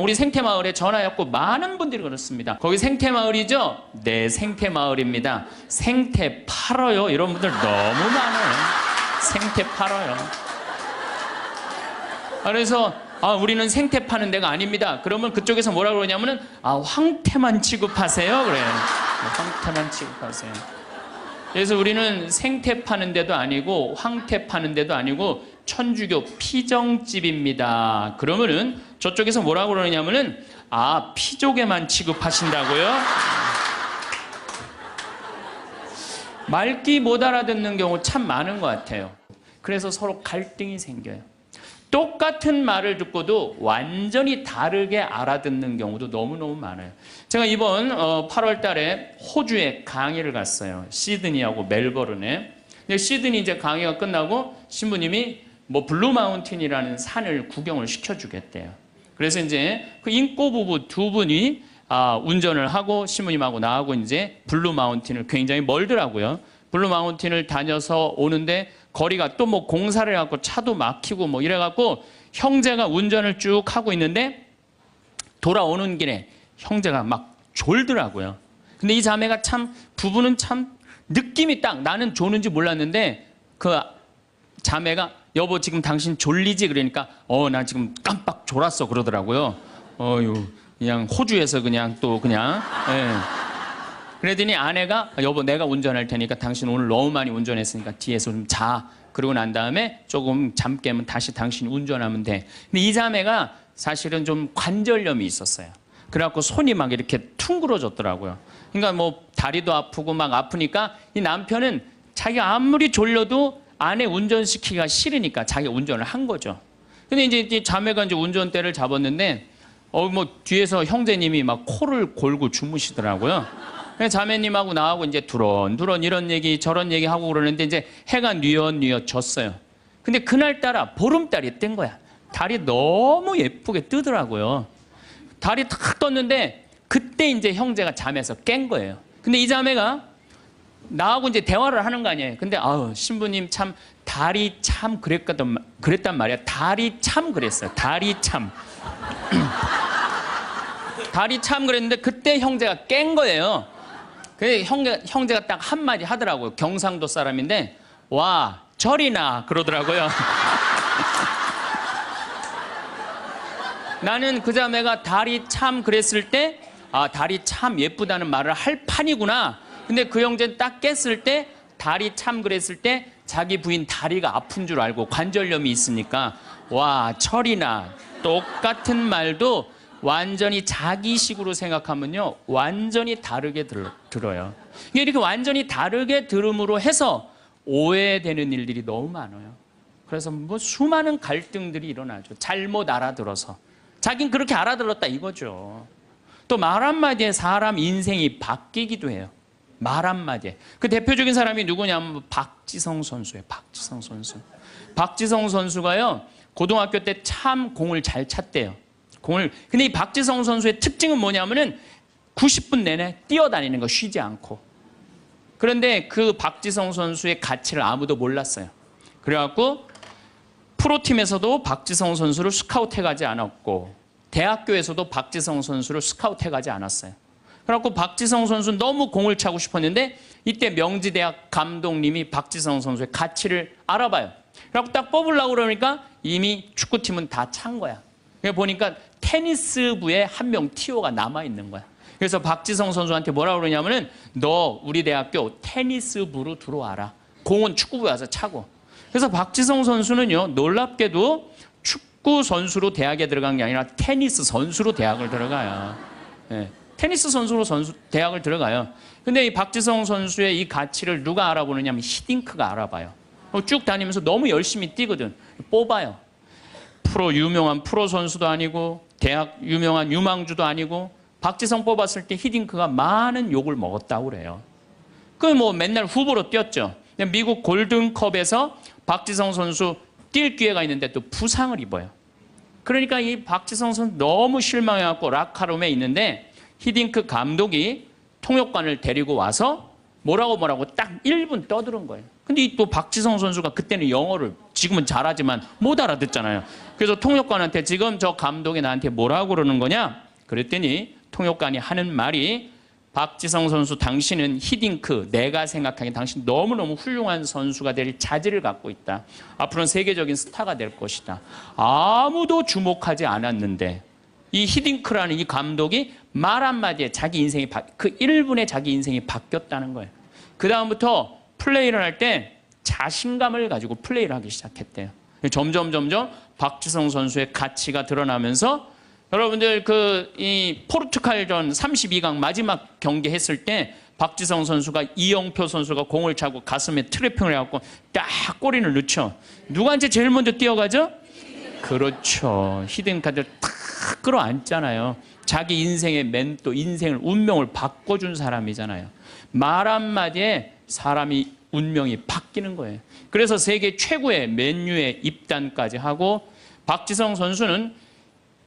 우리 생태마을에 전화했고 많은 분들이 그렇습니다. 거기 생태마을이죠? 네, 생태마을입니다. 생태 팔아요. 이런 분들 너무 많아요. 생태 팔아요. 그래서 우리는 생태 파는 데가 아닙니다. 그러면 그쪽에서 뭐라 그러냐면은 황태만 취급하세요. 그래요. 황태만 취급하세요. 그래서 우리는 생태 파는 데도 아니고 황태 파는 데도 아니고 천주교 피정집입니다. 그러면은 저쪽에서 뭐라고 그러냐면은 피족에만 취급하신다고요? 말귀 못 알아듣는 경우 참 많은 것 같아요. 그래서 서로 갈등이 생겨요. 똑같은 말을 듣고도 완전히 다르게 알아듣는 경우도 너무너무 많아요. 제가 이번 8월 달에 호주에 강의를 갔어요. 시드니하고 멜버른에. 근데 시드니 이제 강의가 끝나고 신부님이 블루 마운틴이라는 산을 구경을 시켜주겠대요. 그래서 이제 그 인꼬 부부 두 분이 운전을 하고 신부님하고 나하고 이제 블루 마운틴을 굉장히 멀더라고요. 블루 마운틴을 다녀서 오는데 거리가 또 공사를 해갖고 차도 막히고 이래갖고 형제가 운전을 쭉 하고 있는데 돌아오는 길에 형제가 막 졸더라고요. 근데 이 자매가 부부는 참 느낌이 딱 나는 조는지 몰랐는데 그 자매가 여보 지금 당신 졸리지? 그러니까 나 지금 깜빡 졸았어 그러더라고요. 그냥 호주에서 그냥 예. 그러더니 아내가 여보 내가 운전할 테니까 당신 오늘 너무 많이 운전했으니까 뒤에서 좀 자. 그러고 난 다음에 조금 잠 깨면 다시 당신이 운전하면 돼. 근데 이 자매가 사실은 좀 관절염이 있었어요. 그래갖고 손이 막 이렇게 퉁그러졌더라고요. 그러니까 다리도 아프고 막 아프니까 이 남편은 자기가 아무리 졸려도 아내 운전시키기가 싫으니까 자기가 운전을 한 거죠. 근데 이제 자매가 이제 운전대를 잡았는데 뒤에서 형제님이 막 코를 골고 주무시더라고요. 그래서 자매님하고 나하고 이제 두런두런 이런 얘기 저런 얘기 하고 그러는데 이제 해가 뉘엿뉘엿 졌어요. 근데 그날따라 보름달이 뜬 거야. 달이 너무 예쁘게 뜨더라고요. 달이 탁 떴는데 그때 이제 형제가 잠에서 깬 거예요. 근데 이 자매가 나하고 이제 대화를 하는 거 아니에요. 근데 신부님 참 달이 참 그랬단 말이야. 달이 참 그랬어요. 달이 참. 달이 참 그랬는데 그때 형제가 깬 거예요. 그래서 형제가 딱 한마디 하더라고요. 경상도 사람인데 와 절이나 그러더라고요. 나는 그 자매가 달이 참 그랬을 때 달이 참 예쁘다는 말을 할 판이구나. 근데 그 형제는 딱 깼을 때 달이 참 그랬을 때 자기 부인 다리가 아픈 줄 알고 관절염이 있으니까 와 철이나 똑같은 말도 완전히 자기식으로 생각하면요 완전히 다르게 들어요. 이렇게 완전히 다르게 들음으로 해서 오해되는 일들이 너무 많아요. 그래서 수많은 갈등들이 일어나죠. 잘못 알아들어서 자긴 그렇게 알아들었다 이거죠. 또 말 한마디에 사람 인생이 바뀌기도 해요. 말 한마디에. 그 대표적인 사람이 누구냐면 박지성 선수예요. 박지성 선수. 박지성 선수가요 고등학교 때 참 공을 잘 찼대요. 근데 이 박지성 선수의 특징은 뭐냐면은 90분 내내 뛰어다니는 거 쉬지 않고. 그런데 그 박지성 선수의 가치를 아무도 몰랐어요. 그래갖고 프로팀에서도 박지성 선수를 스카우트해가지 않았고 대학교에서도 박지성 선수를 스카우트해가지 않았어요. 그래갖고 박지성 선수는 너무 공을 차고 싶었는데 이때 명지대학 감독님이 박지성 선수의 가치를 알아봐요. 그래갖고 딱 뽑으려고 그러니까 이미 축구팀은 다 찬 거야. 그래서 보니까 테니스부에 한 명 TO가 남아있는 거야. 그래서 박지성 선수한테 뭐라고 그러냐면은 너 우리 대학교 테니스부로 들어와라. 공은 축구부에 와서 차고. 그래서 박지성 선수는요 놀랍게도 축구 선수로 대학에 들어간 게 아니라 테니스 선수로 대학을 들어가요. 네. 테니스 선수로 대학을 들어가요. 근데 이 박지성 선수의 이 가치를 누가 알아보느냐면 히딩크가 알아봐요. 쭉 다니면서 너무 열심히 뛰거든. 뽑아요. 유명한 프로 선수도 아니고 대학 유명한 유망주도 아니고 박지성 뽑았을 때 히딩크가 많은 욕을 먹었다고 그래요. 맨날 후보로 뛰었죠. 미국 골든컵에서 박지성 선수 뛸 기회가 있는데 또 부상을 입어요. 그러니까 이 박지성 선수 너무 실망해갖고 락카룸에 있는데 히딩크 감독이 통역관을 데리고 와서 뭐라고 딱 1분 떠드는 거예요. 근데 이 또 박지성 선수가 그때는 영어를 지금은 잘하지만 못 알아듣잖아요. 그래서 통역관한테 지금 저 감독이 나한테 뭐라고 그러는 거냐? 그랬더니 통역관이 하는 말이 박지성 선수 당신은 히딩크, 내가 생각하기에 당신 너무너무 훌륭한 선수가 될 자질을 갖고 있다. 앞으로는 세계적인 스타가 될 것이다. 아무도 주목하지 않았는데 이 히딩크라는 이 감독이 말 한마디에 자기 인생이 그 1분에 자기 인생이 바뀌었다는 거예요. 그 다음부터 플레이를 할 때 자신감을 가지고 플레이를 하기 시작했대요. 점점 박지성 선수의 가치가 드러나면서 여러분들 이 포르투갈전 32강 마지막 경기 했을 때 박지성 선수가 이영표 선수가 공을 차고 가슴에 트래핑을 해갖고 딱 골인을 넣죠. 누구한테 제일 먼저 뛰어가죠? 그렇죠. 히딩크한테 탁 끌어안잖아요. 자기 인생의 멘토, 인생을 운명을 바꿔준 사람이잖아요. 말 한마디에 사람이 운명이 바뀌는 거예요. 그래서 세계 최고의 맨유에 입단까지 하고 박지성 선수는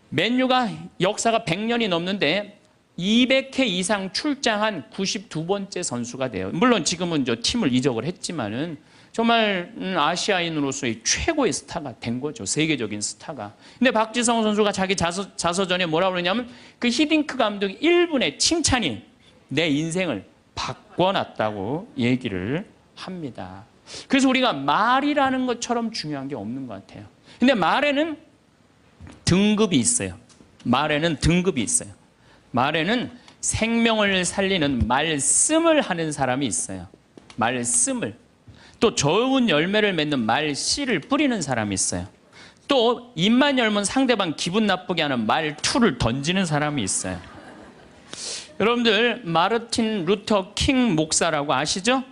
맨유가 역사가 100년이 넘는데 200회 이상 출장한 92번째 선수가 돼요. 물론 지금은 저 팀을 이적을 했지만은 정말 아시아인으로서의 최고의 스타가 된 거죠. 세계적인 스타가. 근데 박지성 선수가 자기 자서전에 뭐라고 그러냐면 그 히딩크 감독이 1분의 칭찬이 내 인생을 바꿔놨다고 얘기를 합니다. 그래서 우리가 말이라는 것처럼 중요한 게 없는 것 같아요. 근데 말에는 등급이 있어요. 말에는 등급이 있어요. 말에는 생명을 살리는 말씀을 하는 사람이 있어요. 말씀을. 또 좋은 열매를 맺는 말씨를 뿌리는 사람이 있어요. 또 입만 열면 상대방 기분 나쁘게 하는 말투를 던지는 사람이 있어요. 여러분들 마르틴 루터 킹 목사라고 아시죠?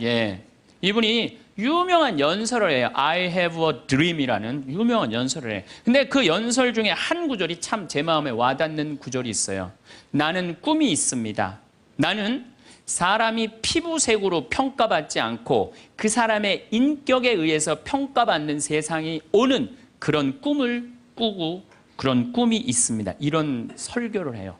예. 이분이 유명한 연설을 해요. I have a dream이라는 유명한 연설을 해요. 근데 그 연설 중에 한 구절이 참 제 마음에 와닿는 구절이 있어요. 나는 꿈이 있습니다. 나는 사람이 피부색으로 평가받지 않고 그 사람의 인격에 의해서 평가받는 세상이 오는 그런 꿈을 꾸고 그런 꿈이 있습니다. 이런 설교를 해요.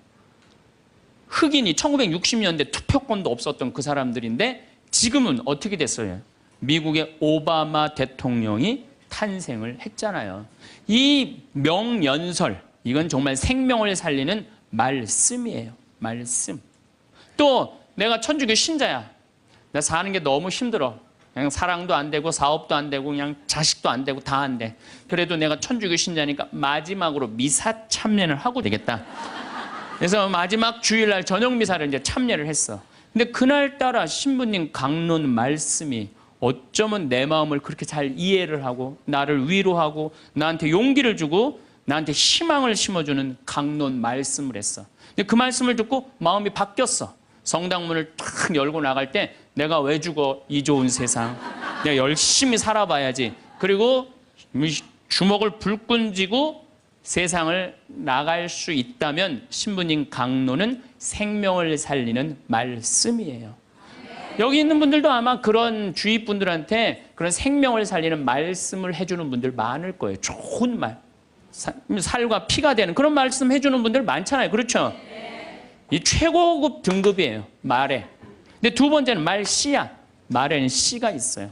흑인이 1960년대 투표권도 없었던 그 사람들인데 지금은 어떻게 됐어요? 미국의 오바마 대통령이 탄생을 했잖아요. 이 명연설, 이건 정말 생명을 살리는 말씀이에요. 말씀. 또 내가 천주교 신자야. 나 사는 게 너무 힘들어. 그냥 사랑도 안 되고 사업도 안 되고 그냥 자식도 안 되고 다 안 돼. 그래도 내가 천주교 신자니까 마지막으로 미사 참여를 하고 되겠다. 그래서 마지막 주일날 저녁 미사를 이제 참여를 했어. 근데 그날따라 신부님 강론 말씀이 어쩌면 내 마음을 그렇게 잘 이해를 하고 나를 위로하고 나한테 용기를 주고 나한테 희망을 심어주는 강론 말씀을 했어. 근데 그 말씀을 듣고 마음이 바뀌었어. 성당문을 탁 열고 나갈 때 내가 왜 죽어 이 좋은 세상. 내가 열심히 살아봐야지. 그리고 주먹을 불끈 쥐고 세상을 나갈 수 있다면 신부님 강론은 생명을 살리는 말씀이에요. 여기 있는 분들도 아마 그런 주위 분들한테 그런 생명을 살리는 말씀을 해주는 분들 많을 거예요. 좋은 말. 살과 피가 되는 그런 말씀 해주는 분들 많잖아요. 그렇죠? 이 최고급 등급이에요. 말에. 근데 두 번째는 말씨야. 말에는 씨가 있어요.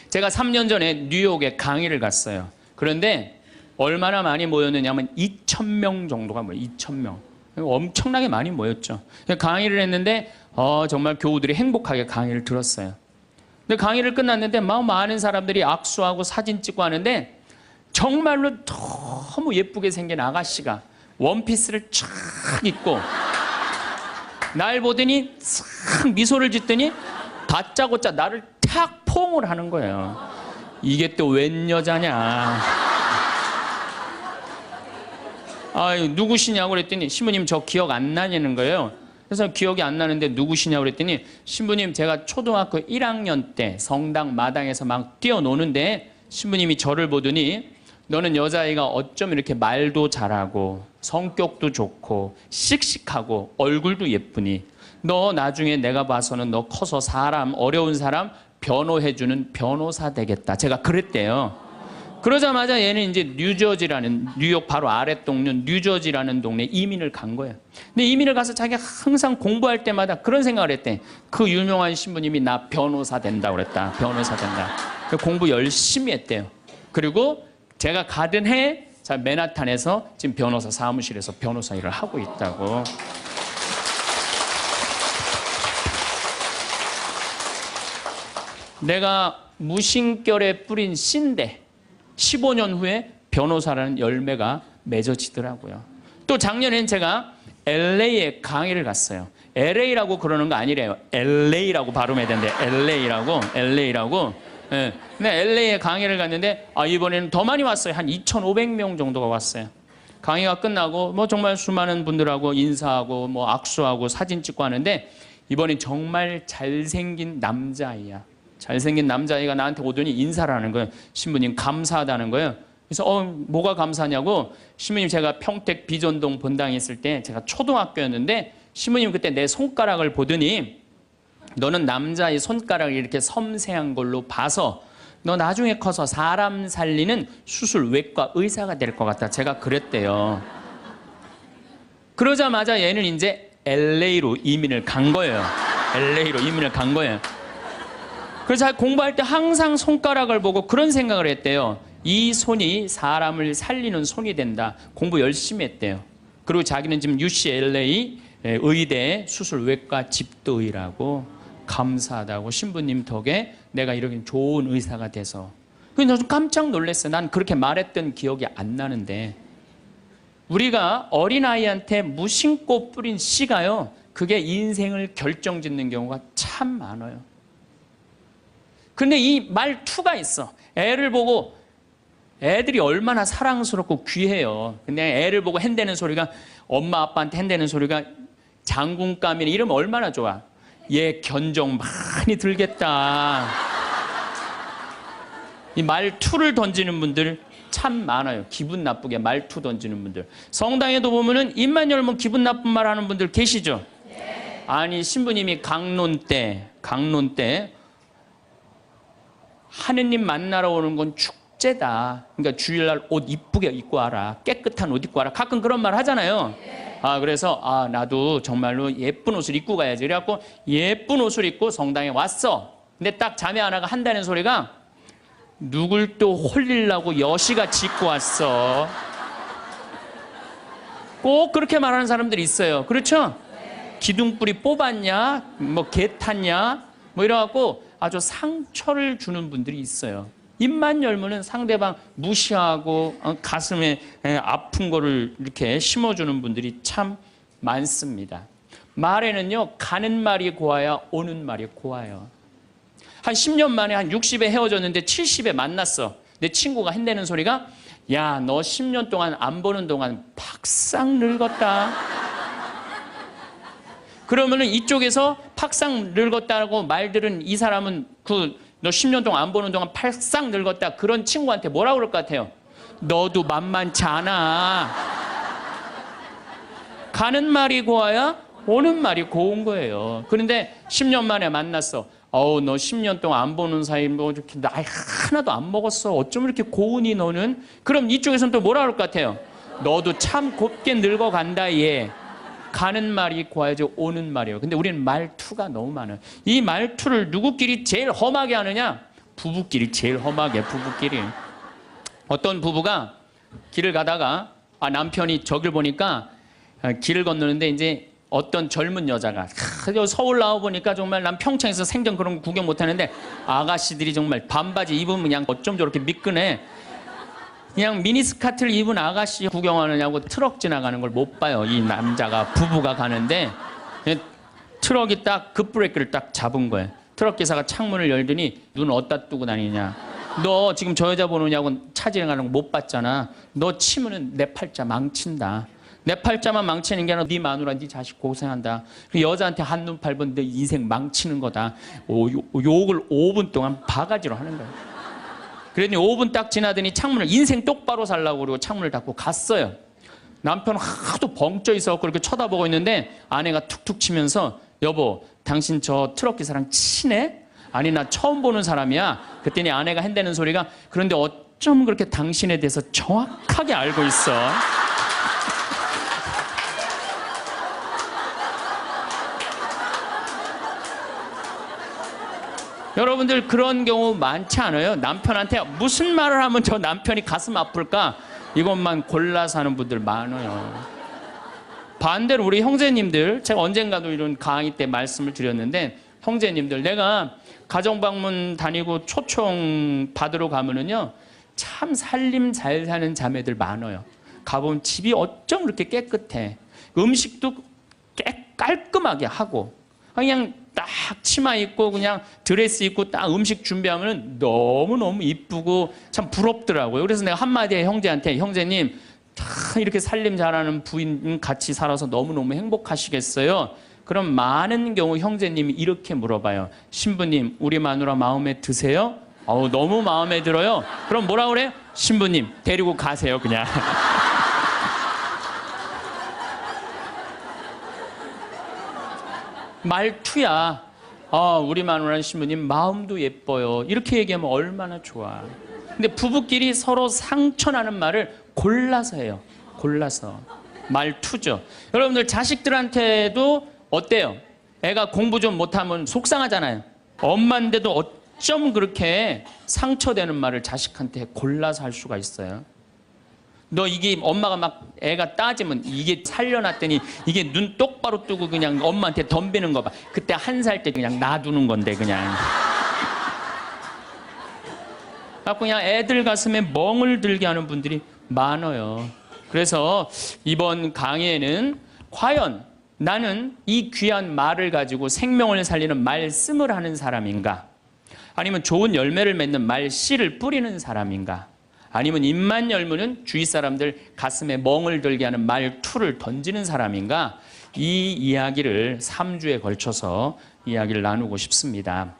제가 3년 전에 뉴욕에 강의를 갔어요. 그런데 얼마나 많이 모였느냐면 2,000명 정도가 모여요. 2,000명. 엄청나게 많이 모였죠. 강의를 했는데 정말 교우들이 행복하게 강의를 들었어요. 근데 강의를 끝났는데 막 많은 사람들이 악수하고 사진 찍고 하는데 정말로 너무 예쁘게 생긴 아가씨가 원피스를 쫙 입고 날 보더니 싹 미소를 짓더니 다짜고짜 나를 탁 포옹을 하는 거예요. 이게 또 웬 여자냐. 누구시냐고 그랬더니 신부님 저 기억 안 나냐는 거예요. 그래서 기억이 안 나는데 누구시냐고 그랬더니 신부님 제가 초등학교 1학년 때 성당 마당에서 막 뛰어노는데 신부님이 저를 보더니 너는 여자아이가 어쩜 이렇게 말도 잘하고 성격도 좋고 씩씩하고 얼굴도 예쁘니 너 나중에 내가 봐서는 너 커서 사람 어려운 사람 변호해주는 변호사 되겠다. 제가 그랬대요. 그러자마자 얘는 이제 뉴저지라는, 뉴욕 바로 아랫동네 뉴저지라는 동네에 이민을 간 거예요. 근데 이민을 가서 자기가 항상 공부할 때마다 그런 생각을 했대. 그 유명한 신부님이 나 변호사 된다고 그랬다. 변호사 된다. 공부 열심히 했대요. 그리고 제가 가던 해 맨하탄에서 지금 변호사 사무실에서 변호사 일을 하고 있다고. 내가 무심결에 뿌린 씨인데 15년 후에 변호사라는 열매가 맺어지더라고요. 또 작년엔 제가 LA에 강의를 갔어요. LA라고 그러는 거 아니래요. LA라고 발음해야 되는데 LA라고. 네. 근데 LA에 강의를 갔는데 이번에는 더 많이 왔어요. 한 2,500명 정도가 왔어요. 강의가 끝나고 뭐 정말 수많은 분들하고 인사하고 뭐 악수하고 사진 찍고 하는데 이번엔 정말 잘생긴 남자아이야. 잘생긴 남자아이가 나한테 오더니 인사를 하는 거예요. 신부님 감사하다는 거예요. 그래서 뭐가 감사하냐고, 신부님 제가 평택 비전동 본당에 있을 때 제가 초등학교였는데 신부님 그때 내 손가락을 보더니 너는 남자의 손가락이 이렇게 섬세한 걸로 봐서 너 나중에 커서 사람 살리는 수술 외과 의사가 될 것 같다. 제가 그랬대요. 그러자마자 얘는 이제 LA로 이민을 간 거예요. LA로 이민을 간 거예요. 그래서 공부할 때 항상 손가락을 보고 그런 생각을 했대요. 이 손이 사람을 살리는 손이 된다. 공부 열심히 했대요. 그리고 자기는 지금 UCLA 의대 수술외과 집도의라고, 감사하다고, 신부님 덕에 내가 이렇게 좋은 의사가 돼서. 그래서 좀 깜짝 놀랐어요. 난 그렇게 말했던 기억이 안 나는데, 우리가 어린아이한테 무심코 뿌린 씨가요, 그게 인생을 결정짓는 경우가 참 많아요. 근데 이 말투가 있어. 애를 보고, 애들이 얼마나 사랑스럽고 귀해요. 근데 애를 보고 핸대는 소리가, 엄마 아빠한테 핸대는 소리가 장군감이나 이러면 얼마나 좋아. 얘 견적 많이 들겠다. 이 말투를 던지는 분들 참 많아요. 기분 나쁘게 말투 던지는 분들. 성당에도 보면은 입만 열면 기분 나쁜 말 하는 분들 계시죠? 아니, 신부님이 강론 때 하느님 만나러 오는 건 축제다. 그러니까 주일날 옷 이쁘게 입고 와라. 깨끗한 옷 입고 와라. 가끔 그런 말 하잖아요. 그래서 나도 정말로 예쁜 옷을 입고 가야지. 그래갖고 예쁜 옷을 입고 성당에 왔어. 근데 딱 자매 하나가 한다는 소리가, 누굴 또 홀리려고 여시같이 입고 왔어. 꼭 그렇게 말하는 사람들이 있어요. 그렇죠? 기둥뿌리 뽑았냐? 뭐 개 탔냐? 뭐 이래갖고 아주 상처를 주는 분들이 있어요. 입만 열면은 상대방 무시하고 가슴에 아픈 거를 이렇게 심어주는 분들이 참 많습니다. 말에는요, 가는 말이 고와야 오는 말이 고와요. 한 10년 만에 한 60에 헤어졌는데 70에 만났어. 내 친구가 한다는 소리가, 야, 너 10년 동안 안 보는 동안 팍상 늙었다. 그러면은 이쪽에서 팍상 늙었다고 말들은, 이 사람은 너 10년 동안 안 보는 동안 팍상 늙었다, 그런 친구한테 뭐라고 그럴 것 같아요? 너도 만만치 않아. 가는 말이 고와야 오는 말이 고운 거예요. 그런데 10년 만에 만났어. 너 10년 동안 안 보는 사이 뭐 이렇게 나이 하나도 안 먹었어. 어쩜 이렇게 고우니 너는? 그럼 이쪽에서는 또 뭐라 그럴 것 같아요? 너도 참 곱게 늙어간다 얘. 가는 말이 고와야지 오는 말이에요. 근데 우리는 말투가 너무 많아요. 이 말투를 누구끼리 제일 험하게 하느냐? 부부끼리 제일 험하게, 부부끼리. 어떤 부부가 길을 가다가 남편이 저길 보니까 길을 건너는데 이제 어떤 젊은 여자가, 서울 나와 보니까 정말 난 평창에서 생전 그런 거 구경 못 하는데 아가씨들이 정말 반바지 입으면 그냥 어쩜 저렇게 미끈해. 그냥 미니스커트를 입은 아가씨 구경하느냐고 트럭 지나가는 걸 못 봐요. 이 남자가, 부부가 가는데 트럭이 딱 급브레이크를 딱 잡은 거예요. 트럭 기사가 창문을 열더니, 눈 어디다 뜨고 다니냐. 너 지금 저 여자 보느냐고 차 지나가는 거 못 봤잖아. 너 치면은 내 팔자 망친다. 내 팔자만 망치는 게 아니라 네 마누라, 네 자식 고생한다. 그 여자한테 한눈 팔면 내 인생 망치는 거다. 욕을 5분 동안 바가지로 하는 거예요. 그랬더니 5분 딱 지나더니 창문을, 인생 똑바로 살라고 그러고 창문을 닫고 갔어요. 남편은 하도 벙쪄 있어 그렇게 쳐다보고 있는데 아내가 툭툭 치면서, 여보, 당신 저 트럭 기사랑 친해? 아니, 나 처음 보는 사람이야. 그랬더니 아내가 한다는 소리가, 그런데 어쩜 그렇게 당신에 대해서 정확하게 알고 있어? 여러분들 그런 경우 많지 않아요? 남편한테 무슨 말을 하면 저 남편이 가슴 아플까? 이것만 골라서 하는 분들 많아요. 반대로 우리 형제님들, 제가 언젠가도 이런 강의 때 말씀을 드렸는데, 형제님들, 내가 가정방문 다니고 초청 받으러 가면은요, 참 살림 잘 사는 자매들 많아요. 가보면 집이 어쩜 그렇게 깨끗해. 음식도 깔끔하게 하고, 그냥 딱 치마 입고 그냥 드레스 입고 딱 음식 준비하면 너무너무 이쁘고 참 부럽더라고요. 그래서 내가 한마디에 형제한테, 형제님 다 이렇게 살림 잘하는 부인 같이 살아서 너무너무 행복하시겠어요? 그럼 많은 경우 형제님이 이렇게 물어봐요. 신부님, 우리 마누라 마음에 드세요? 너무 마음에 들어요. 그럼 뭐라 그래요? 신부님 데리고 가세요 그냥. 말투야. 우리 마누라 신부님 마음도 예뻐요. 이렇게 얘기하면 얼마나 좋아. 근데 부부끼리 서로 상처나는 말을 골라서 해요. 골라서. 말투죠. 여러분들 자식들한테도 어때요? 애가 공부 좀 못하면 속상하잖아요. 엄마인데도 어쩜 그렇게 상처되는 말을 자식한테 골라서 할 수가 있어요? 너 이게 엄마가 막 애가 따지면 이게 살려놨더니 이게 눈 똑바로 뜨고 그냥 엄마한테 덤비는 거 봐. 그때 1살 때 그냥 놔두는 건데 그냥. 그냥 애들 가슴에 멍을 들게 하는 분들이 많아요. 그래서 이번 강의에는 과연 나는 이 귀한 말을 가지고 생명을 살리는 말씀을 하는 사람인가? 아니면 좋은 열매를 맺는 말씨를 뿌리는 사람인가? 아니면 입만 열면은 주위 사람들 가슴에 멍을 들게 하는 말투를 던지는 사람인가? 이 이야기를 3주에 걸쳐서 이야기를 나누고 싶습니다.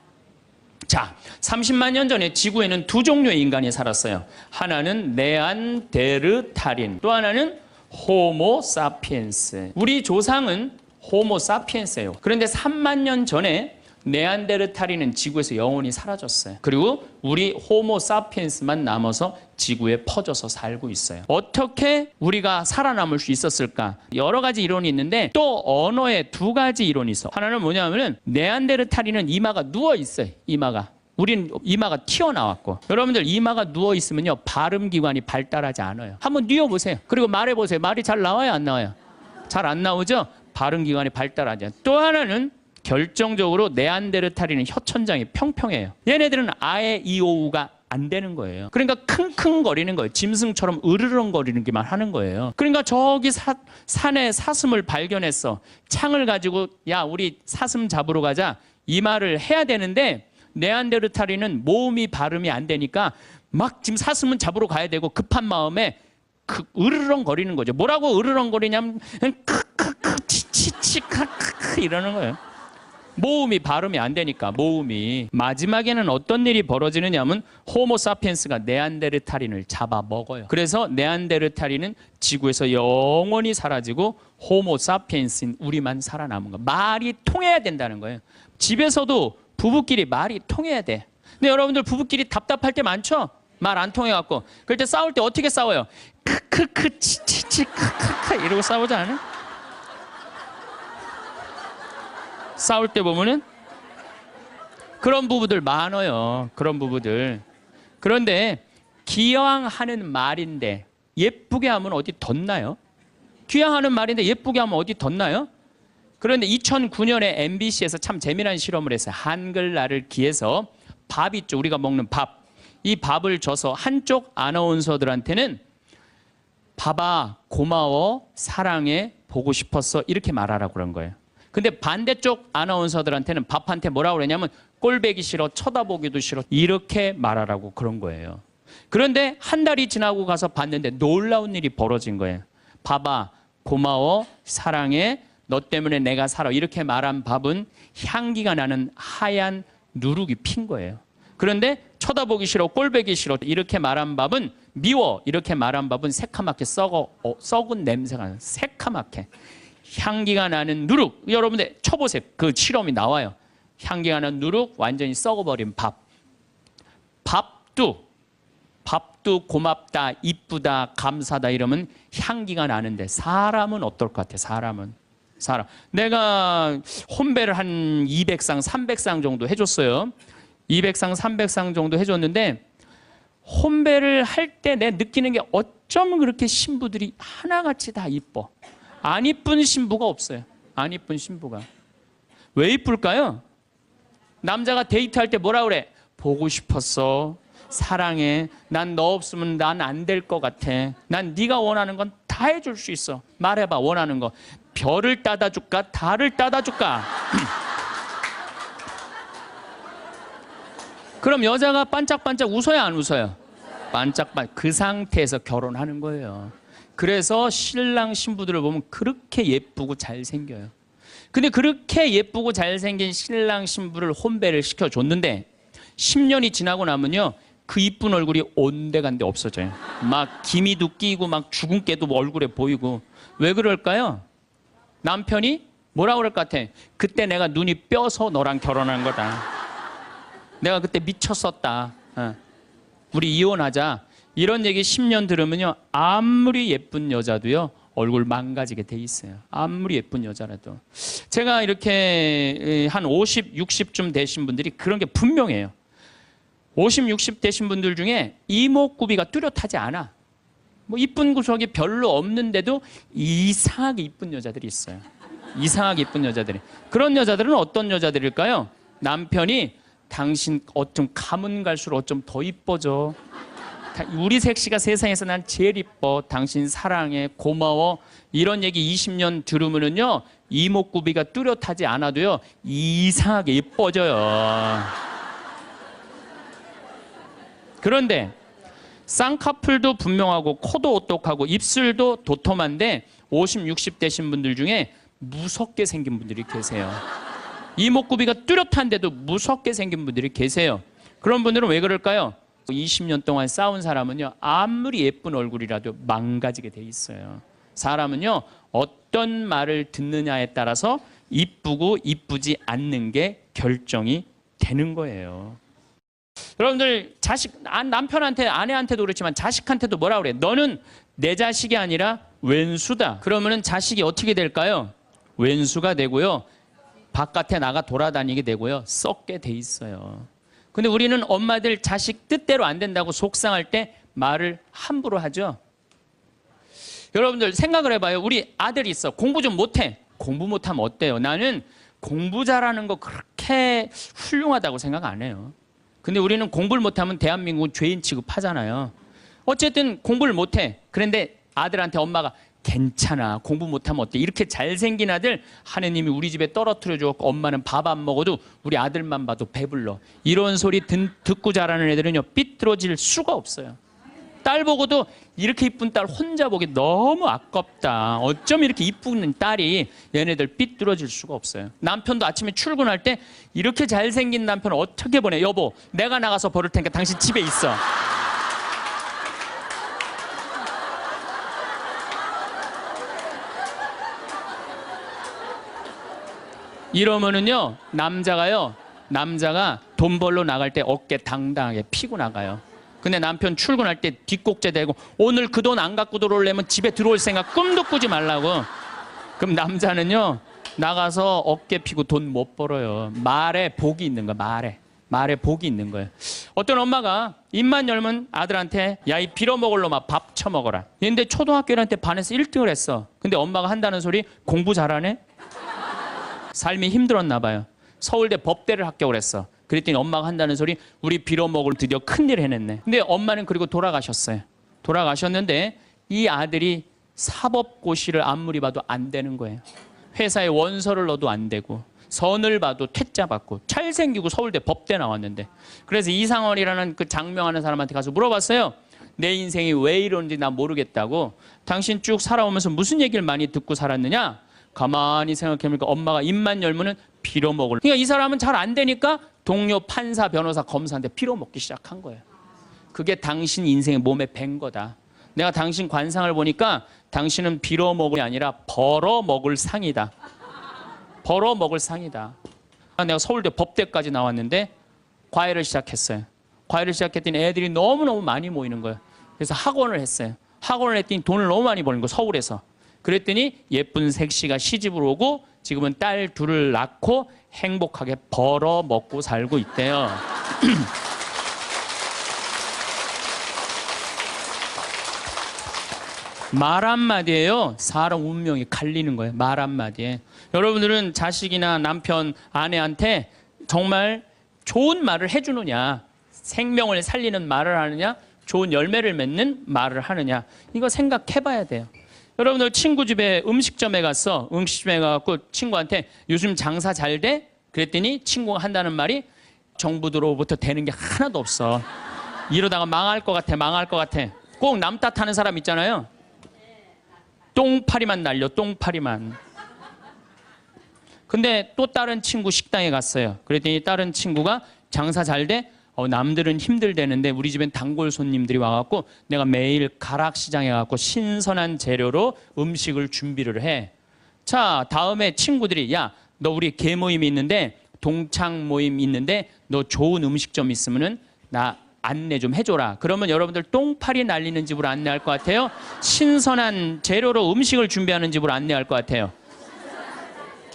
자, 30만 년 전에 지구에는 두 종류의 인간이 살았어요. 하나는 네안데르탈인, 또 하나는 호모 사피엔스. 우리 조상은 호모 사피엔스예요. 그런데 3만 년 전에 네안데르탈인은 지구에서 영원히 사라졌어요. 그리고 우리 호모 사피엔스만 남아서 지구에 퍼져서 살고 있어요. 어떻게 우리가 살아남을 수 있었을까? 여러 가지 이론이 있는데 또 언어에 2가지 이론이 있어. 하나는 뭐냐면은 네안데르탈인은 이마가 누워 있어요. 이마가. 우린 이마가 튀어나왔고, 여러분들 이마가 누워 있으면요 발음 기관이 발달하지 않아요. 한번 뉘어보세요. 그리고 말해보세요. 말이 잘 나와요, 안 나와요? 잘 안 나오죠? 발음 기관이 발달하지 않아요. 또 하나는 결정적으로 네안데르탈인은 혀천장이 평평해요. 얘네들은 아에 이오우가 안 되는 거예요. 그러니까 킁킁거리는 거예요. 짐승처럼 으르렁거리는기만 하는 거예요. 그러니까 저기 산에 사슴을 발견했어. 창을 가지고 야 우리 사슴 잡으러 가자 이 말을 해야 되는데 네안데르탈인은 모음이 발음이 안 되니까 막 지금 사슴은 잡으러 가야 되고 급한 마음에 으르렁거리는 거죠. 뭐라고 으르렁거리냐면 크크크 치치치 크크크 이러는 거예요. 모음이 발음이 안 되니까 모음이. 마지막에는 어떤 일이 벌어지느냐면 호모 사피엔스가 네안데르탈인을 잡아먹어요. 그래서 네안데르탈인은 지구에서 영원히 사라지고 호모 사피엔스인 우리만 살아남은 거예요. 말이 통해야 된다는 거예요. 집에서도 부부끼리 말이 통해야 돼. 근데 여러분들 부부끼리 답답할 때 많죠? 말 안 통해갖고. 그럴 때 싸울 때 어떻게 싸워요? 크크크 치치치 크크크 이러고 싸우지 않아요? 싸울 때 보면은 그런 부부들 많아요. 그런 부부들. 그런데 기왕 하는 말인데 예쁘게 하면 어디 덧나요? 기왕 하는 말인데 예쁘게 하면 어디 덧나요? 그런데 2009년에 MBC에서 참 재미난 실험을 했어요. 한글날을 기해서 밥 있죠. 우리가 먹는 밥. 이 밥을 줘서 한쪽 아나운서들한테는 밥아 고마워 사랑해 보고 싶었어 이렇게 말하라고 그런 거예요. 근데 반대쪽 아나운서들한테는 밥한테 뭐라고 그러냐면 꼴배기 싫어 쳐다보기도 싫어 이렇게 말하라고 그런 거예요. 그런데 한 달이 지나고 가서 봤는데 놀라운 일이 벌어진 거예요. 밥아 고마워 사랑해 너 때문에 내가 살아 이렇게 말한 밥은 향기가 나는 하얀 누룩이 핀 거예요. 그런데 쳐다보기 싫어 꼴배기 싫어 이렇게 말한 밥은 미워 이렇게 말한 밥은 새카맣게 썩은 냄새가 나요. 새카맣게 향기가 나는 누룩. 여러분들 쳐보세요. 그 실험이 나와요. 향기가 나는 누룩 완전히 썩어버린 밥. 밥도 밥도 고맙다, 이쁘다, 감사다 이러면 향기가 나는데 사람은 어떨 것 같아? 사람. 내가 혼배를 한 200상, 300상 정도 해줬어요. 200상, 300상 정도 해줬는데 혼배를 할 때 내 느끼는 게 어쩜 그렇게 신부들이 하나같이 다 이뻐. 안 이쁜 신부가 없어요. 안 이쁜 신부가. 왜 이쁠까요? 남자가 데이트할 때 뭐라 그래? 보고 싶었어. 사랑해. 난 너 없으면 난 안 될 것 같아. 난 네가 원하는 건 다 해줄 수 있어. 말해봐, 원하는 거. 별을 따다 줄까? 달을 따다 줄까? 그럼 여자가 반짝반짝 웃어야 안 웃어요? 반짝반짝. 그 상태에서 결혼하는 거예요. 그래서 신랑 신부들을 보면 그렇게 예쁘고 잘생겨요. 근데 그렇게 예쁘고 잘생긴 신랑 신부를 혼배를 시켜줬는데 10년이 지나고 나면요, 그 이쁜 얼굴이 온데간데 없어져요. 막 기미도 끼고 막 주근깨도 얼굴에 보이고. 왜 그럴까요? 남편이 뭐라 그럴 것 같아? 그때 내가 눈이 뼈서 너랑 결혼한 거다. 내가 그때 미쳤었다. 우리 이혼하자. 이런 얘기 10년 들으면요, 아무리 예쁜 여자도요 얼굴 망가지게 돼 있어요. 아무리 예쁜 여자라도. 제가 이렇게 한 50, 60쯤 되신 분들이 그런 게 분명해요. 50, 60 되신 분들 중에 이목구비가 뚜렷하지 않아. 뭐 이쁜 구석이 별로 없는데도 이상하게 이쁜 여자들이 있어요. 이상하게 이쁜 여자들이. 그런 여자들은 어떤 여자들일까요? 남편이 당신 어쩜 가면 갈수록 어쩜 더 이뻐져. 우리 색시가 세상에서 난 제일 이뻐. 당신 사랑해. 고마워. 이런 얘기 20년 들으면은요, 이목구비가 뚜렷하지 않아도요, 이상하게 이뻐져요. 그런데 쌍꺼풀도 분명하고 코도 오똑하고 입술도 도톰한데 50, 60 되신 분들 중에 무섭게 생긴 분들이 계세요. 이목구비가 뚜렷한데도 무섭게 생긴 분들이 계세요. 그런 분들은 왜 그럴까요? 20년 동안 싸운 사람은요, 아무리 예쁜 얼굴이라도 망가지게 돼 있어요. 사람은요, 어떤 말을 듣느냐에 따라서 이쁘고 이쁘지 않는 게 결정이 되는 거예요. 여러분들 남편한테, 아내한테도 그렇지만 자식한테도 뭐라 그래? 너는 내 자식이 아니라 왼수다. 그러면은 자식이 어떻게 될까요? 왼수가 되고요, 바깥에 나가 돌아다니게 되고요, 썩게 돼 있어요. 근데 우리는 엄마들 자식 뜻대로 안 된다고 속상할 때 말을 함부로 하죠. 여러분들 생각을 해봐요. 우리 아들이 있어. 공부 좀 못해. 공부 못하면 어때요? 나는 공부 잘하는 거 그렇게 훌륭하다고 생각 안 해요. 근데 우리는 공부를 못하면 대한민국은 죄인 취급하잖아요. 어쨌든 공부를 못해. 그런데 아들한테 엄마가 괜찮아, 공부 못하면 어때? 이렇게 잘생긴 아들 하느님이 우리 집에 떨어뜨려 주었고 엄마는 밥 안 먹어도 우리 아들만 봐도 배불러. 이런 소리 듣고 자라는 애들은요, 삐뚤어질 수가 없어요. 딸 보고도 이렇게 이쁜 딸 혼자 보기 너무 아깝다. 어쩜 이렇게 이쁜 딸이, 얘네들 삐뚤어질 수가 없어요. 남편도 아침에 출근할 때 이렇게 잘생긴 남편 어떻게 보내? 여보, 내가 나가서 버릴 테니까 당신 집에 있어. 이러면은요, 남자가 돈 벌러 나갈 때 어깨 당당하게 피고 나가요. 근데 남편 출근할 때 뒷꼭지 대고 오늘 그 돈 안 갖고 들어오려면 집에 들어올 생각 꿈도 꾸지 말라고. 그럼 남자는요, 나가서 어깨 피고 돈 못 벌어요. 말에 복이 있는 거야. 말에 복이 있는 거예요. 어떤 엄마가 입만 열면 아들한테 야, 이 빌어먹을 놈아 밥 처먹어라. 근데 초등학교 1학년 때 반에서 1등을 했어. 근데 엄마가 한다는 소리, 공부 잘하네? 삶이 힘들었나 봐요. 서울대 법대를 합격을 했어. 그랬더니 엄마가 한다는 소리, 우리 빌어먹을 드디어 큰일 해냈네. 근데 엄마는 그리고 돌아가셨어요. 돌아가셨는데 이 아들이 사법고시를 아무리 봐도 안 되는 거예요. 회사에 원서를 넣어도 안 되고, 선을 봐도 퇴짜 받고, 잘생기고 서울대 법대 나왔는데. 그래서 이상원이라는 그 장명하는 사람한테 가서 물어봤어요. 내 인생이 왜 이런지 나 모르겠다고. 당신 쭉 살아오면서 무슨 얘기를 많이 듣고 살았느냐? 가만히 생각해보니까 엄마가 입만 열면은 빌어먹을. 그러니까 이 사람은 잘 안 되니까 동료 판사, 변호사, 검사한테 빌어먹기 시작한 거예요. 그게 당신 인생의 몸에 밴 거다. 내가 당신 관상을 보니까 당신은 빌어먹을 게 아니라 벌어먹을 상이다. 벌어먹을 상이다. 내가 서울대 법대까지 나왔는데 과외를 시작했어요. 과외를 시작했더니 애들이 너무너무 많이 모이는 거예요. 그래서 학원을 했어요. 학원을 했더니 돈을 너무 많이 버는 거예요. 서울에서. 그랬더니 예쁜 색시가 시집을 오고 지금은 딸 둘을 낳고 행복하게 벌어 먹고 살고 있대요. 말 한마디에요. 사람 운명이 갈리는 거예요. 말 한마디에. 여러분들은 자식이나 남편, 아내한테 정말 좋은 말을 해주느냐, 생명을 살리는 말을 하느냐, 좋은 열매를 맺는 말을 하느냐, 이거 생각해봐야 돼요. 여러분들 친구 집에 음식점에 갔어. 음식점에 가서 친구한테 요즘 장사 잘 돼? 그랬더니 친구가 한다는 말이 정부로부터 되는 게 하나도 없어. 이러다가 망할 것 같아, 망할 것 같아. 꼭 남 탓하는 사람 있잖아요. 똥파리만 날려, 똥파리만. 근데 또 다른 친구 식당에 갔어요. 그랬더니 다른 친구가 장사 잘 돼? 남들은 힘들대는데 우리 집엔 단골 손님들이 와갖고 내가 매일 가락시장에 가갖고 신선한 재료로 음식을 준비를 해. 자, 다음에 친구들이 야, 너 우리 개 모임이 있는데 동창 모임 있는데 너 좋은 음식점 있으면은 나 안내 좀 해줘라. 그러면 여러분들 똥파리 날리는 집으로 안내할 것 같아요? 신선한 재료로 음식을 준비하는 집으로 안내할 것 같아요?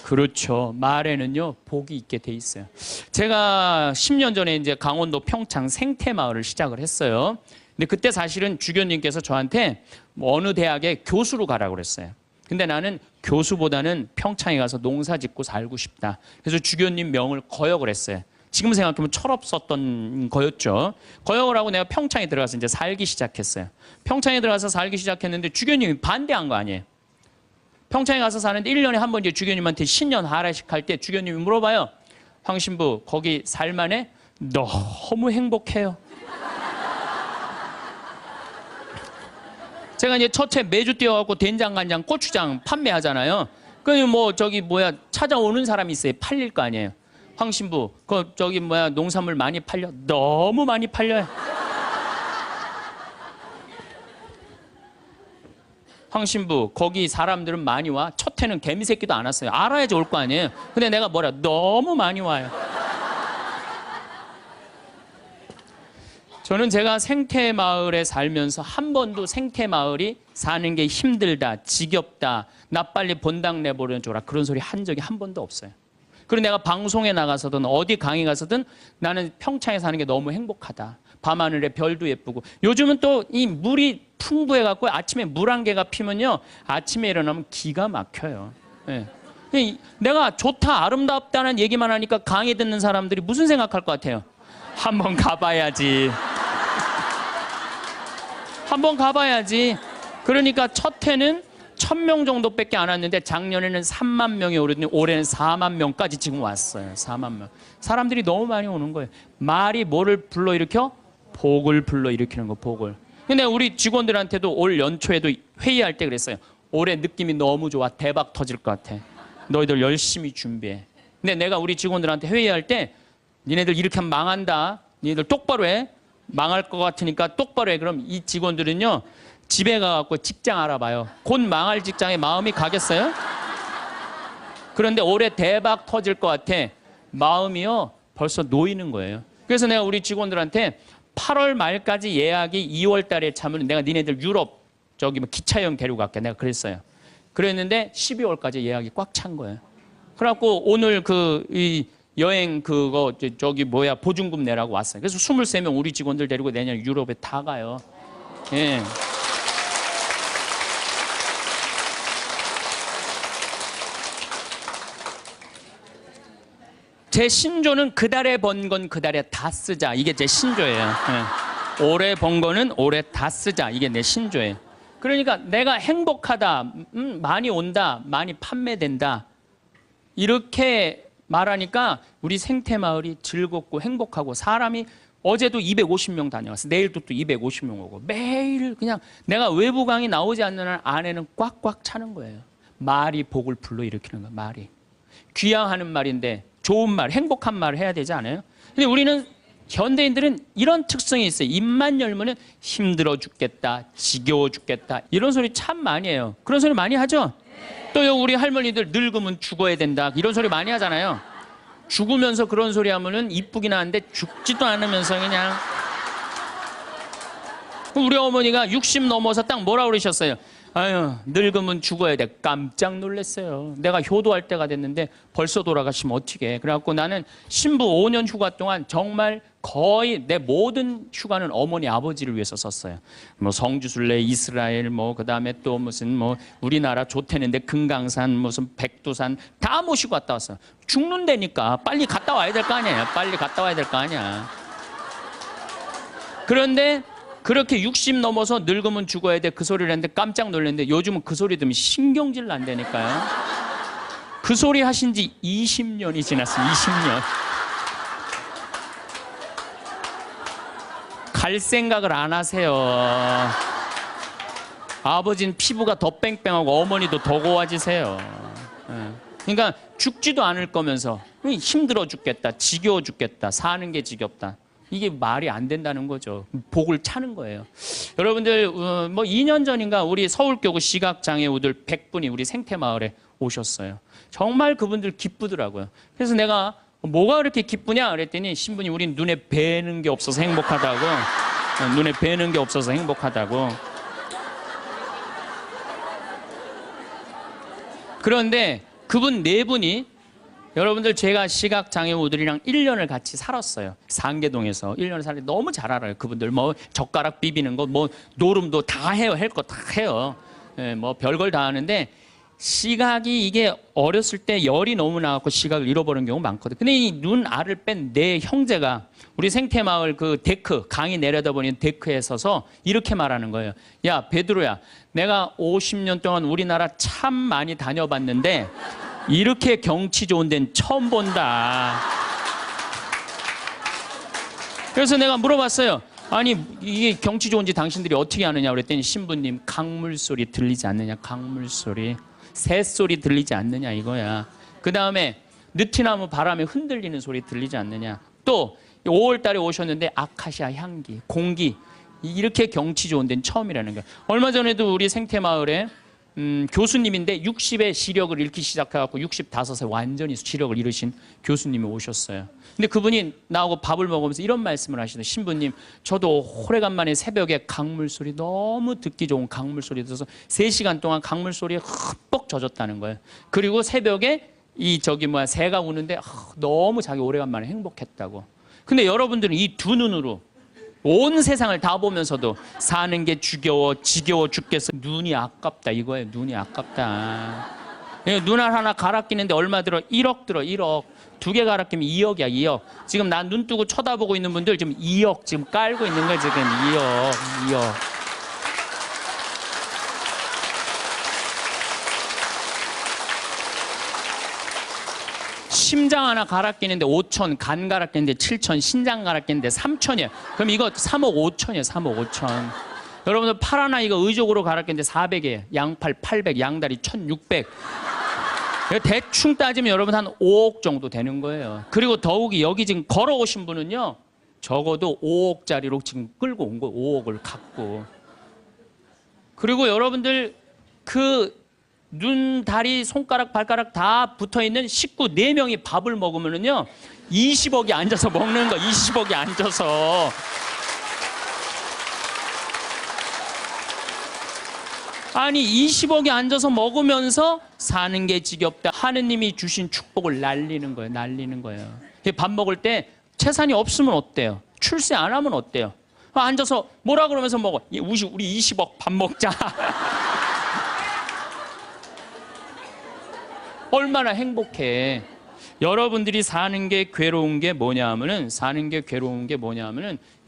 그렇죠. 말에는요, 복이 있게 돼 있어요. 제가 10년 전에 이제 강원도 평창 생태마을을 시작을 했어요. 근데 그때 사실은 주교님께서 저한테 뭐 어느 대학에 교수로 가라고 그랬어요. 근데 나는 교수보다는 평창에 가서 농사 짓고 살고 싶다. 그래서 주교님 명을 거역을 했어요. 지금 생각하면 철없었던 거였죠. 거역을 하고 내가 평창에 들어가서 이제 살기 시작했어요. 평창에 들어가서 살기 시작했는데 주교님이 반대한 거 아니에요. 평창에 가서 사는데 1년에 한 번 이제 주교님한테 신년 하례식 할 때 주교님이 물어봐요. 황 신부 거기 살만해? 너무 행복해요. 제가 이제 첫째 매주 뛰어갖고 된장, 간장, 고추장 판매하잖아요. 그럼 뭐 저기 뭐야 찾아오는 사람이 있어요. 팔릴 거 아니에요. 황 신부 그 저기 뭐야 농산물 많이 팔려? 너무 많이 팔려요. 황 신부 거기 사람들은 많이 와? 첫 해는 개미 새끼도 안 왔어요. 알아야지 올 거 아니에요. 근데 내가 뭐라 너무 많이 와요. 저는 제가 생태마을에 살면서 한 번도 생태마을이 사는 게 힘들다, 지겹다, 나 빨리 본당 내보내줘라 그런 소리 한 적이 한 번도 없어요. 그리고 내가 방송에 나가서든 어디 강의 가서든 나는 평창에 사는 게 너무 행복하다. 밤하늘에 별도 예쁘고 요즘은 또 이 물이 풍부해갖고 아침에 물 한 개가 피면요 아침에 일어나면 기가 막혀요. 네. 내가 좋다 아름답다는 얘기만 하니까 강의 듣는 사람들이 무슨 생각할 것 같아요? 한번 가봐야지. 한번 가봐야지. 그러니까 첫 해는 1000명 정도밖에 안 왔는데 작년에는 3만 명이 오르더니 올해는 4만 명까지 지금 왔어요. 4만 명. 사람들이 너무 많이 오는 거예요. 말이 뭐를 불러일으켜? 복을 불러일으키는 거, 복을. 근데 우리 직원들한테도 올 연초에도 회의할 때 그랬어요. 올해 느낌이 너무 좋아. 대박 터질 것 같아. 너희들 열심히 준비해. 근데 내가 우리 직원들한테 회의할 때 니네들 이렇게 하면 망한다. 니네들 똑바로 해. 망할 것 같으니까 똑바로 해. 그럼 이 직원들은요. 집에 가갖고 직장 알아봐요. 곧 망할 직장에 마음이 가겠어요? 그런데 올해 대박 터질 것 같아. 마음이요. 벌써 놓이는 거예요. 그래서 내가 우리 직원들한테 8월 말까지 예약이 2월 달에 차면 내가 니네들 유럽 저기 뭐 기차 여행 데리고 갈게. 내가 그랬어요. 그랬는데 12월까지 예약이 꽉 찬 거예요. 그래갖고 오늘 이 여행 그거 저기 뭐야 보증금 내라고 왔어요. 그래서 23명 우리 직원들 데리고 내년 유럽에 다 가요. 예. 제 신조는 그달에 번 건 그달에 다 쓰자. 이게 제 신조예요. 예. 올해 번 거는 올해 다 쓰자. 이게 내 신조예요. 그러니까 내가 행복하다, 많이 온다, 많이 판매된다. 이렇게 말하니까 우리 생태마을이 즐겁고 행복하고 사람이 어제도 250명 다녀왔어. 내일도 또 250명 오고 매일 그냥 내가 외부 강의 나오지 않는 한 안에는 꽉꽉 차는 거예요. 말이 복을 불러일으키는 거야. 말이. 귀향하는 말인데 좋은 말, 행복한 말을 해야 되지 않아요? 근데 우리는 현대인들은 이런 특성이 있어요. 입만 열면은 힘들어 죽겠다, 지겨워 죽겠다 이런 소리 참 많이 해요. 그런 소리 많이 하죠? 또 우리 할머니들 늙으면 죽어야 된다 이런 소리 많이 하잖아요. 죽으면서 그런 소리 하면은 이쁘긴 한데 죽지도 않으면서 그냥 우리 어머니가 60 넘어서 딱 뭐라 그러셨어요? 아유, 늙으면 죽어야 돼. 깜짝 놀랐어요. 내가 효도할 때가 됐는데 벌써 돌아가시면 어떡해. 그래갖고 나는 신부 5년 휴가 동안 정말 거의 내 모든 휴가는 어머니 아버지를 위해서 썼어요. 뭐 성주순례, 이스라엘, 뭐 그다음에 또 무슨 뭐 우리나라 좋대는데 금강산, 무슨 백두산 다 모시고 갔다 왔어요. 죽는다니까 빨리 갔다 와야 될 거 아니에요. 빨리 갔다 와야 될 거 아니야. 그런데 그렇게 60 넘어서 늙으면 죽어야 돼 그 소리를 했는데 깜짝 놀랐는데 요즘은 그 소리 들으면 신경질 난다니까요. 그 소리 하신 지 20년이 지났어요. 20년. 갈 생각을 안 하세요. 아버지는 피부가 더 뺑뺑하고 어머니도 더 고와지세요. 그러니까 죽지도 않을 거면서 힘들어 죽겠다, 지겨워 죽겠다, 사는 게 지겹다. 이게 말이 안 된다는 거죠. 복을 차는 거예요. 여러분들 뭐 2년 전인가 우리 서울교구 시각장애우들 100분이 우리 생태마을에 오셨어요. 정말 그분들 기쁘더라고요. 그래서 내가 뭐가 그렇게 기쁘냐 그랬더니 신부님 우린 눈에 뵈는 게 없어서 행복하다고. 눈에 뵈는 게 없어서 행복하다고. 그런데 그분 네 분이 여러분들 제가 시각장애우들이랑 1년을 같이 살았어요. 상계동에서 1년을 살았는데 너무 잘 알아요. 그분들 뭐 젓가락 비비는 거 뭐 노름도 다 해요. 할 거 다 해요. 예, 뭐 별걸 다 하는데 시각이 이게 어렸을 때 열이 너무 나갖고 시각을 잃어버리는 경우 많거든. 근데 이 눈 알을 뺀 내 형제가 우리 생태마을 그 데크 강이 내려다보는 데크에 서서 이렇게 말하는 거예요. 야 베드로야, 내가 50년 동안 우리나라 참 많이 다녀봤는데 이렇게 경치 좋은 데는 처음 본다. 그래서 내가 물어봤어요. 아니 이게 경치 좋은지 당신들이 어떻게 아느냐 그랬더니 신부님 강물 소리 들리지 않느냐. 강물 소리. 새소리 들리지 않느냐 이거야. 그 다음에 느티나무 바람에 흔들리는 소리 들리지 않느냐. 또 5월 달에 오셨는데 아카시아 향기, 공기 이렇게 경치 좋은 데는 처음이라는 거야. 얼마 전에도 우리 생태마을에 교수님인데 60에 시력을 잃기 시작해갖고 65세 완전히 시력을 잃으신 교수님이 오셨어요. 근데 그분이 나하고 밥을 먹으면서 이런 말씀을 하시더라고요. 신부님, 저도 오래간만에 새벽에 강물 소리 너무 듣기 좋은 강물 소리 들어서 3시간 동안 강물 소리에 흠뻑 젖었다는 거예요. 그리고 새벽에 새가 우는데 너무 자기 오래간만에 행복했다고. 근데 여러분들은 이 두 눈으로 온 세상을 다 보면서도 사는 게 지겨워 죽겠어. 눈이 아깝다 이거예요. 눈이 아깝다. 눈알 하나 갈아 끼는데 얼마 들어? 1억 들어. 1억. 2개 갈아 끼면 2억이야. 2억. 지금 난 눈 뜨고 쳐다보고 있는 분들 지금 2억 지금 깔고 있는 거야. 지금 2억. 심장 하나 갈아 끼는데 5천, 간 갈아 끼는데 7천, 신장 갈아 끼는데 3천이에요. 그럼 이거 3억 5천이에요. 3억 5천. 여러분들 팔 하나 이거 의족으로 갈아 끼는데 400이에요. 양팔 800, 양다리 1600. 대충 따지면 여러분 한 5억 정도 되는 거예요. 그리고 더욱이 여기 지금 걸어오신 분은요. 적어도 5억짜리로 지금 끌고 온 거예요. 5억을 갖고. 그리고 여러분들 눈, 다리, 손가락, 발가락 다 붙어있는 식구 4명이 밥을 먹으면은요 20억이 앉아서 먹는 거. 20억이 앉아서. 아니 20억이 앉아서 먹으면서 사는 게 지겹다. 하느님이 주신 축복을 날리는 거예요. 날리는 거예요. 밥 먹을 때 재산이 없으면 어때요? 출세 안 하면 어때요? 앉아서 뭐라 그러면서 먹어. 우리 20억 밥 먹자. 얼마나 행복해. 여러분들이 사는 게 괴로운 게 뭐냐 하면은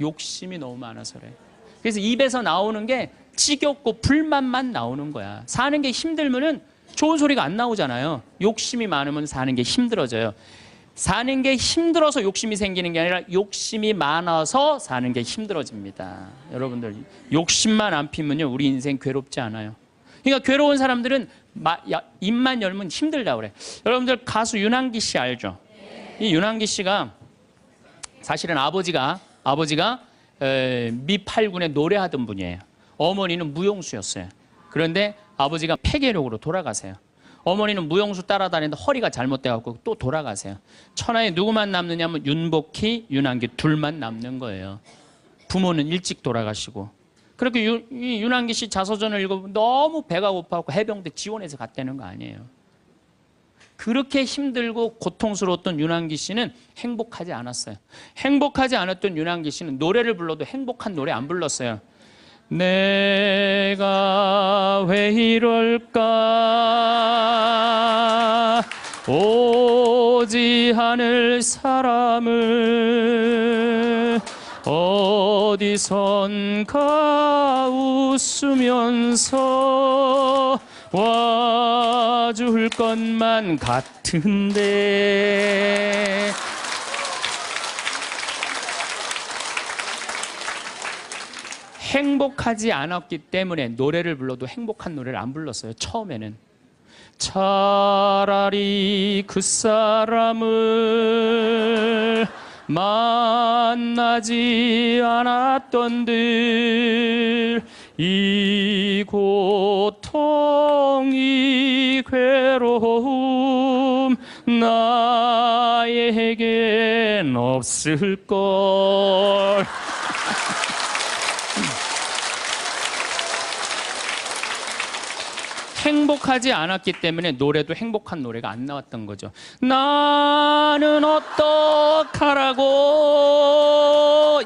욕심이 너무 많아서 그래. 그래서 입에서 나오는 게 지겹고 불만만 나오는 거야. 사는 게 힘들면은 좋은 소리가 안 나오잖아요. 욕심이 많으면 사는 게 힘들어져요. 사는 게 힘들어서 욕심이 생기는 게 아니라 욕심이 많아서 사는 게 힘들어집니다. 여러분들 욕심만 안 피면요 우리 인생 괴롭지 않아요. 그러니까 괴로운 사람들은 입만 열면 힘들다 그래. 여러분들 가수 윤한기 씨 알죠? 이 윤한기 씨가 사실은 아버지가 미 8군에 노래하던 분이에요. 어머니는 무용수였어요. 그런데 아버지가 폐결핵으로 돌아가세요. 어머니는 무용수 따라다니는데 허리가 잘못돼갖고 또 돌아가세요. 천하에 누구만 남느냐면 윤복희, 윤한기 둘만 남는 거예요. 부모는 일찍 돌아가시고. 그렇게 이 윤한기 씨 자서전을 읽어보면 너무 배가 고파갖고 해병대 지원해서 갔다는 거 아니에요. 그렇게 힘들고 고통스러웠던 윤한기 씨는 행복하지 않았어요. 행복하지 않았던 윤한기 씨는 노래를 불러도 행복한 노래 안 불렀어요. 내가 왜 이럴까 오지 않을 사람을 어디선가 웃으면서 와줄 것만 같은데 행복하지 않았기 때문에 노래를 불러도 행복한 노래를 안 불렀어요. 처음에는 차라리 그 사람을 만나지 않았던들 이 고통 이 괴로움 나에겐 없을걸. 행복하지 않았기 때문에 노래도 행복한 노래가 안 나왔던 거죠. 나는 어떡하라고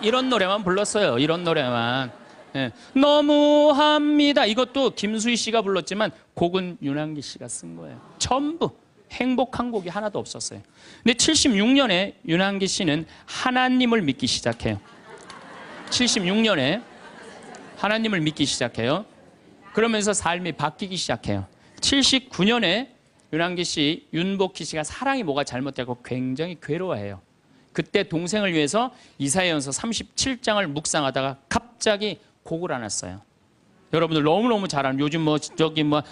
이런 노래만 불렀어요. 이런 노래만. 예. 너무합니다. 이것도 김수희 씨가 불렀지만 곡은 윤한기 씨가 쓴 거예요. 전부 행복한 곡이 하나도 없었어요. 근데 76년에 윤한기 씨는 하나님을 믿기 시작해요. 76년에 하나님을 믿기 시작해요. 그러면서 삶이 바뀌기 시작해요. 79년에 윤한기 씨, 윤복희 씨가 사랑이 뭐가 잘못되고 굉장히 괴로워해요. 그때 동생을 위해서 이사야전서 37장을 묵상하다가 갑자기 곡을 안 했어요. 여러분들 너무너무 잘 아는 요즘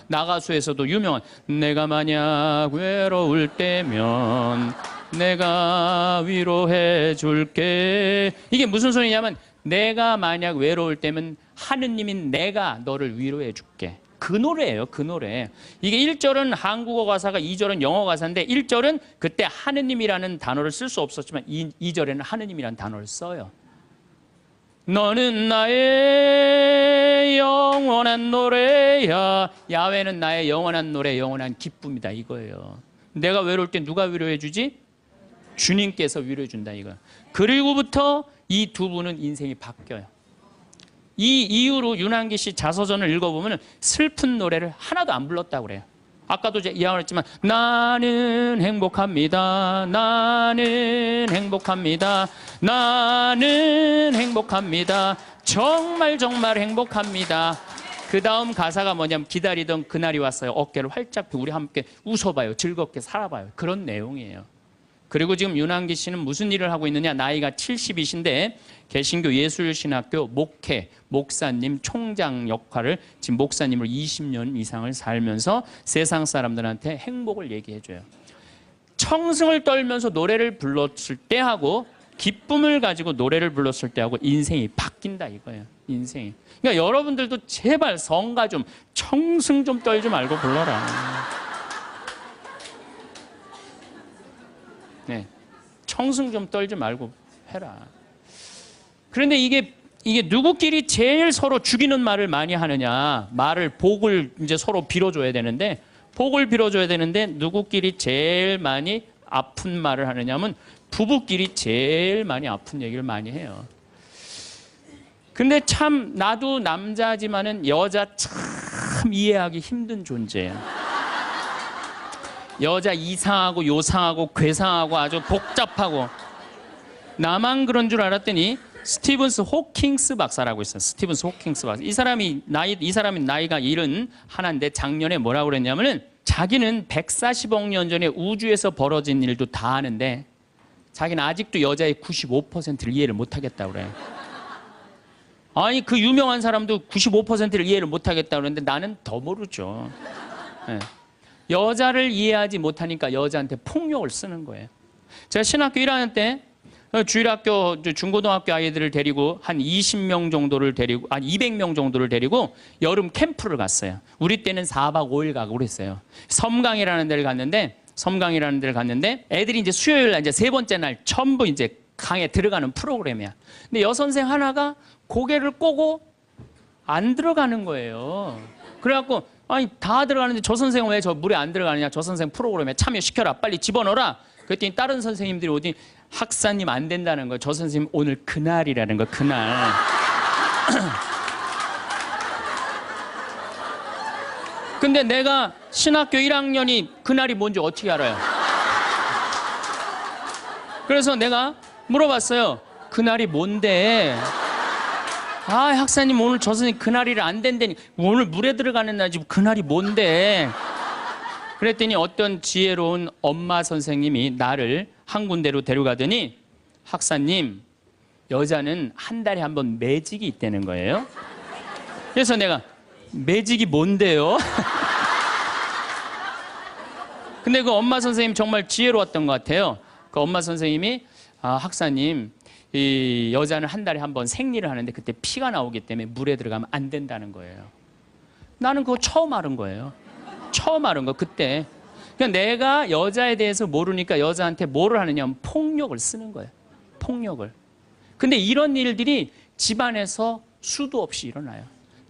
나가수에서도 유명한 내가 만약 외로울 때면 내가 위로해 줄게. 이게 무슨 소리냐면 내가 만약 외로울 때면 하느님인 내가 너를 위로해 줄게. 그 노래예요. 그 노래. 이게 1절은 한국어 가사가 2절은 영어 가사인데 1절은 그때 하느님이라는 단어를 쓸 수 없었지만 2절에는 하느님이라는 단어를 써요. 너는 나의 영원한 노래야. 야훼는 나의 영원한 노래, 영원한 기쁨이다 이거예요. 내가 외로울 때 누가 위로해 주지? 주님께서 위로해 준다 이거예요. 그리고부터 이 두 분은 인생이 바뀌어요. 이 이후로 윤한기 씨 자서전을 읽어보면 슬픈 노래를 하나도 안 불렀다고 그래요. 아까도 이야기했지만 나는 행복합니다. 나는 행복합니다. 나는 행복합니다. 정말 정말 행복합니다. 그 다음 가사가 뭐냐면 기다리던 그날이 왔어요. 어깨를 활짝 펴고 우리 함께 웃어봐요. 즐겁게 살아봐요. 그런 내용이에요. 그리고 지금 윤한기 씨는 무슨 일을 하고 있느냐. 나이가 70이신데 개신교 예술신학교 목사님 총장 역할을 지금 목사님으로 20년 이상을 살면서 세상 사람들한테 행복을 얘기해줘요. 청승을 떨면서 노래를 불렀을 때하고 기쁨을 가지고 노래를 불렀을 때하고 인생이 바뀐다 이거예요. 인생이. 그러니까 여러분들도 제발 성가 좀 청승 좀 떨지 말고 불러라. 네, 청승 좀 떨지 말고 해라. 그런데 이게 누구끼리 제일 서로 죽이는 말을 많이 하느냐? 복을 이제 서로 빌어줘야 되는데 복을 빌어줘야 되는데 누구끼리 제일 많이 아픈 말을 하느냐면 부부끼리 제일 많이 아픈 얘기를 많이 해요. 근데 참 나도 남자지만은 여자 참 이해하기 힘든 존재예요. 여자 이상하고 요상하고 괴상하고 아주 복잡하고 나만 그런 줄 알았더니 스티븐스 호킹스 박사라고 있어요. 스티븐스 호킹스 박사. 이 사람이 나이가 71인데 작년에 뭐라고 그랬냐면은 자기는 140억 년 전에 우주에서 벌어진 일도 다 아는데 자기는 아직도 여자의 95%를 이해를 못 하겠다고 그래요. 아니 그 유명한 사람도 95%를 이해를 못 하겠다고 그러는데 나는 더 모르죠. 네. 여자를 이해하지 못하니까 여자한테 폭력을 쓰는 거예요. 제가 신학교 1학년 때 주일학교 중고등학교 아이들을 데리고 한 20명 정도를 데리고 200명 정도를 데리고 여름 캠프를 갔어요. 우리 때는 4박 5일 가고 그랬어요. 섬강이라는 데를 갔는데 애들이 이제 수요일 날 이제 세 번째 날 전부 이제 강에 들어가는 프로그램이야. 근데 여선생 하나가 고개를 꼬고 안 들어가는 거예요. 그래갖고 아니 다 들어가는데 저 선생은 왜 저 물에 안 들어가느냐? 저 선생 프로그램에 참여시켜라. 빨리 집어넣어라. 그랬더니 다른 선생님들이 어디 학사님 안 된다는 거예요. 저 선생님 오늘 그날이라는 거 그날. 근데 내가 신학교 1학년이 그날이 뭔지 어떻게 알아요? 그래서 내가 물어봤어요. 그날이 뭔데? 아, 학사님 오늘 저 선생님 그날이라 안 된다니. 오늘 물에 들어가는 날이지 그날이 뭔데? 그랬더니 어떤 지혜로운 엄마 선생님이 나를 한 군데로 데려가더니 학사님, 여자는 한 달에 한 번 매직이 있다는 거예요. 그래서 내가 매직이 뭔데요? 근데 그 엄마 선생님 정말 지혜로웠던 것 같아요. 그 엄마 선생님이 학사님, 이 여자는 한 달에 한 번 생리를 하는데 그때 피가 나오기 때문에 물에 들어가면 안 된다는 거예요. 나는 그거 처음 알은 거예요. 처음 알은 거 그때. 그러니까 내가 여자에 대해서 모르니까 여자한테 뭐를 하느냐 하면 폭력을 쓰는 거예요. 폭력을. 근데 이런 일들이 집안에서 수도 없이 일어나요.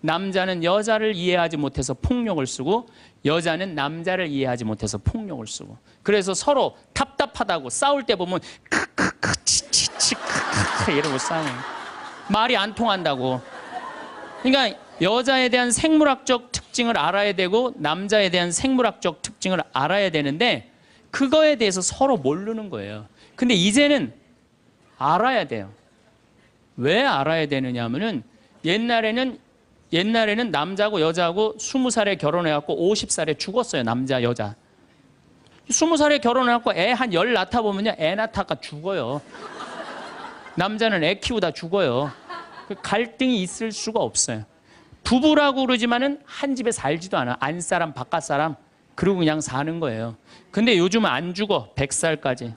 남자는 여자를 이해하지 못해서 폭력을 쓰고 여자는 남자를 이해하지 못해서 폭력을 쓰고 그래서 서로 답답하다고 싸울 때 보면 크크크 치치치 크크크 이러고 싸워요. 말이 안 통한다고. 그러니까 여자에 대한 생물학적 특징을 알아야 되고 남자에 대한 생물학적 특징을 알아야 되는데 그거에 대해서 서로 모르는 거예요. 근데 이제는 알아야 돼요. 왜 알아야 되느냐 하면은 옛날에는 남자하고 여자하고 20살에 결혼해갖고 50살에 죽었어요. 남자, 여자. 20살에 결혼해갖고 애 한 10 낳다보면요. 애 낳다가 죽어요. 남자는 애 키우다 죽어요. 갈등이 있을 수가 없어요. 부부라고 그러지만은 한 집에 살지도 않아. 안사람, 바깥사람. 그러고 그냥 사는 거예요. 근데 요즘은 안 죽어. 100살까지.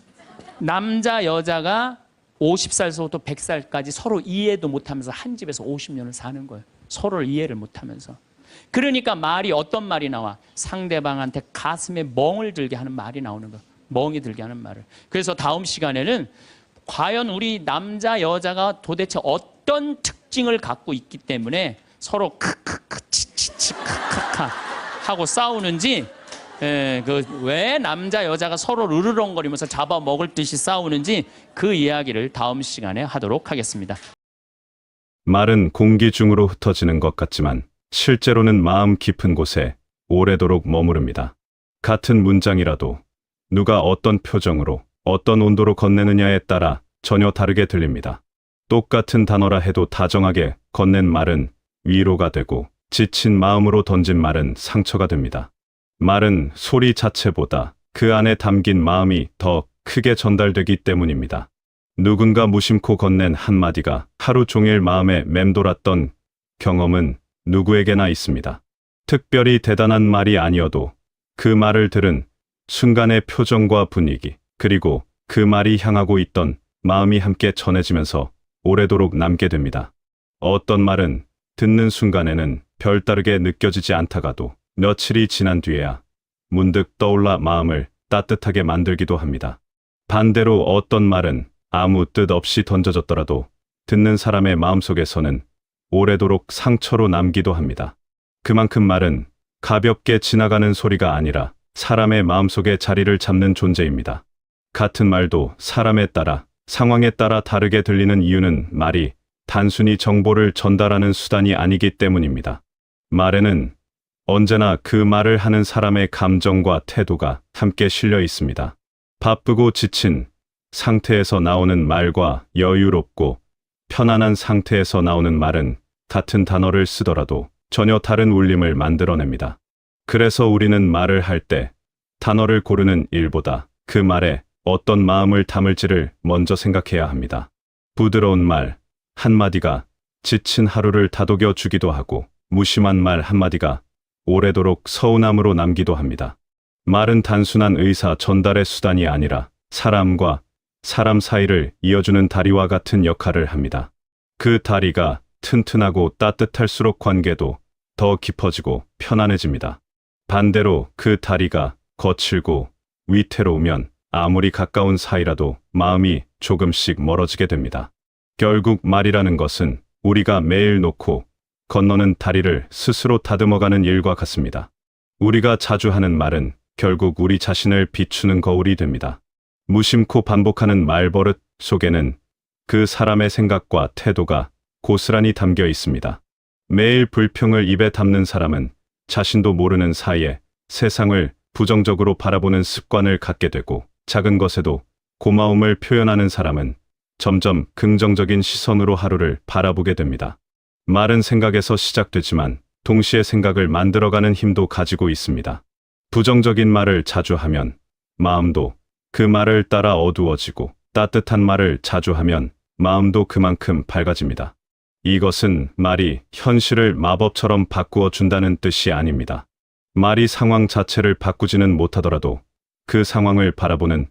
남자, 여자가 50살서부터 100살까지 서로 이해도 못하면서 한 집에서 50년을 사는 거예요. 서로를 이해를 못하면서. 그러니까 말이 어떤 말이 나와? 상대방한테 가슴에 멍을 들게 하는 말이 나오는 거예요. 멍이 들게 하는 말을. 그래서 다음 시간에는 과연 우리 남자 여자가 도대체 어떤 특징을 갖고 있기 때문에 서로 크크크 치치치 크크카 하고 싸우는지, 왜 남자 여자가 서로 으르렁거리면서 잡아먹을 듯이 싸우는지 그 이야기를 다음 시간에 하도록 하겠습니다. 말은 공기 중으로 흩어지는 것 같지만 실제로는 마음 깊은 곳에 오래도록 머무릅니다. 같은 문장이라도 누가 어떤 표정으로 어떤 온도로 건네느냐에 따라 전혀 다르게 들립니다. 똑같은 단어라 해도 다정하게 건넨 말은 위로가 되고 지친 마음으로 던진 말은 상처가 됩니다. 말은 소리 자체보다 그 안에 담긴 마음이 더 크게 전달되기 때문입니다. 누군가 무심코 건넨 한마디가 하루 종일 마음에 맴돌았던 경험은 누구에게나 있습니다. 특별히 대단한 말이 아니어도 그 말을 들은 순간의 표정과 분위기, 그리고 그 말이 향하고 있던 마음이 함께 전해지면서 오래도록 남게 됩니다. 어떤 말은 듣는 순간에는 별다르게 느껴지지 않다가도 며칠이 지난 뒤에야 문득 떠올라 마음을 따뜻하게 만들기도 합니다. 반대로 어떤 말은 아무 뜻 없이 던져졌더라도 듣는 사람의 마음속에서는 오래도록 상처로 남기도 합니다. 그만큼 말은 가볍게 지나가는 소리가 아니라 사람의 마음속에 자리를 잡는 존재입니다. 같은 말도 사람에 따라, 상황에 따라 다르게 들리는 이유는 말이 단순히 정보를 전달하는 수단이 아니기 때문입니다. 말에는 언제나 그 말을 하는 사람의 감정과 태도가 함께 실려 있습니다. 바쁘고 지친 상태에서 나오는 말과 여유롭고 편안한 상태에서 나오는 말은 같은 단어를 쓰더라도 전혀 다른 울림을 만들어냅니다. 그래서 우리는 말을 할 때 단어를 고르는 일보다 그 말에 어떤 마음을 담을지를 먼저 생각해야 합니다. 부드러운 말 한마디가 지친 하루를 다독여 주기도 하고 무심한 말 한마디가 오래도록 서운함으로 남기도 합니다. 말은 단순한 의사 전달의 수단이 아니라 사람과 사람 사이를 이어주는 다리와 같은 역할을 합니다. 그 다리가 튼튼하고 따뜻할수록 관계도 더 깊어지고 편안해집니다. 반대로 그 다리가 거칠고 위태로우면 아무리 가까운 사이라도 마음이 조금씩 멀어지게 됩니다. 결국 말이라는 것은 우리가 매일 놓고 건너는 다리를 스스로 다듬어가는 일과 같습니다. 우리가 자주 하는 말은 결국 우리 자신을 비추는 거울이 됩니다. 무심코 반복하는 말버릇 속에는 그 사람의 생각과 태도가 고스란히 담겨 있습니다. 매일 불평을 입에 담는 사람은 자신도 모르는 사이에 세상을 부정적으로 바라보는 습관을 갖게 되고, 작은 것에도 고마움을 표현하는 사람은 점점 긍정적인 시선으로 하루를 바라보게 됩니다. 말은 생각에서 시작되지만 동시에 생각을 만들어가는 힘도 가지고 있습니다. 부정적인 말을 자주 하면 마음도 그 말을 따라 어두워지고, 따뜻한 말을 자주 하면 마음도 그만큼 밝아집니다. 이것은 말이 현실을 마법처럼 바꾸어 준다는 뜻이 아닙니다. 말이 상황 자체를 바꾸지는 못하더라도 그 상황을 바라보는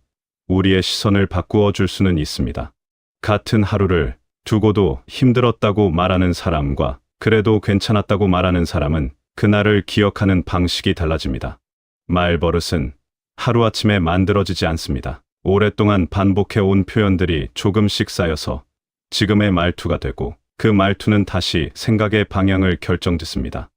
우리의 시선을 바꾸어 줄 수는 있습니다. 같은 하루를 두고도 힘들었다고 말하는 사람과 그래도 괜찮았다고 말하는 사람은 그날을 기억하는 방식이 달라집니다. 말버릇은 하루아침에 만들어지지 않습니다. 오랫동안 반복해온 표현들이 조금씩 쌓여서 지금의 말투가 되고, 그 말투는 다시 생각의 방향을 결정짓습니다.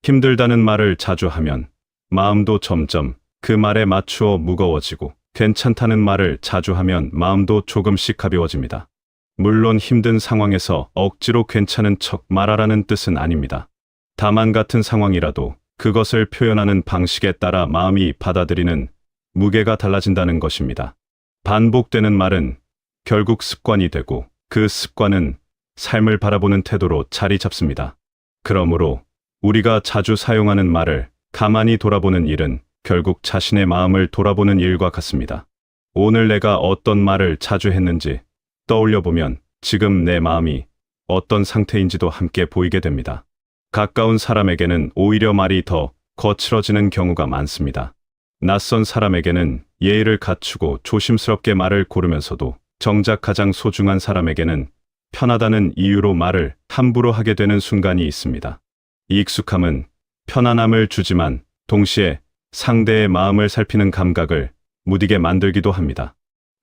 힘들다는 말을 자주 하면 마음도 점점 그 말에 맞추어 무거워지고, 괜찮다는 말을 자주 하면 마음도 조금씩 가벼워집니다. 물론 힘든 상황에서 억지로 괜찮은 척 말하라는 뜻은 아닙니다. 다만 같은 상황이라도 그것을 표현하는 방식에 따라 마음이 받아들이는 무게가 달라진다는 것입니다. 반복되는 말은 결국 습관이 되고, 그 습관은 삶을 바라보는 태도로 자리 잡습니다. 그러므로 우리가 자주 사용하는 말을 가만히 돌아보는 일은 결국 자신의 마음을 돌아보는 일과 같습니다. 오늘 내가 어떤 말을 자주 했는지 떠올려 보면 지금 내 마음이 어떤 상태인지도 함께 보이게 됩니다. 가까운 사람에게는 오히려 말이 더 거칠어지는 경우가 많습니다. 낯선 사람에게는 예의를 갖추고 조심스럽게 말을 고르면서도 정작 가장 소중한 사람에게는 편하다는 이유로 말을 함부로 하게 되는 순간이 있습니다. 익숙함은 편안함을 주지만 동시에 상대의 마음을 살피는 감각을 무디게 만들기도 합니다.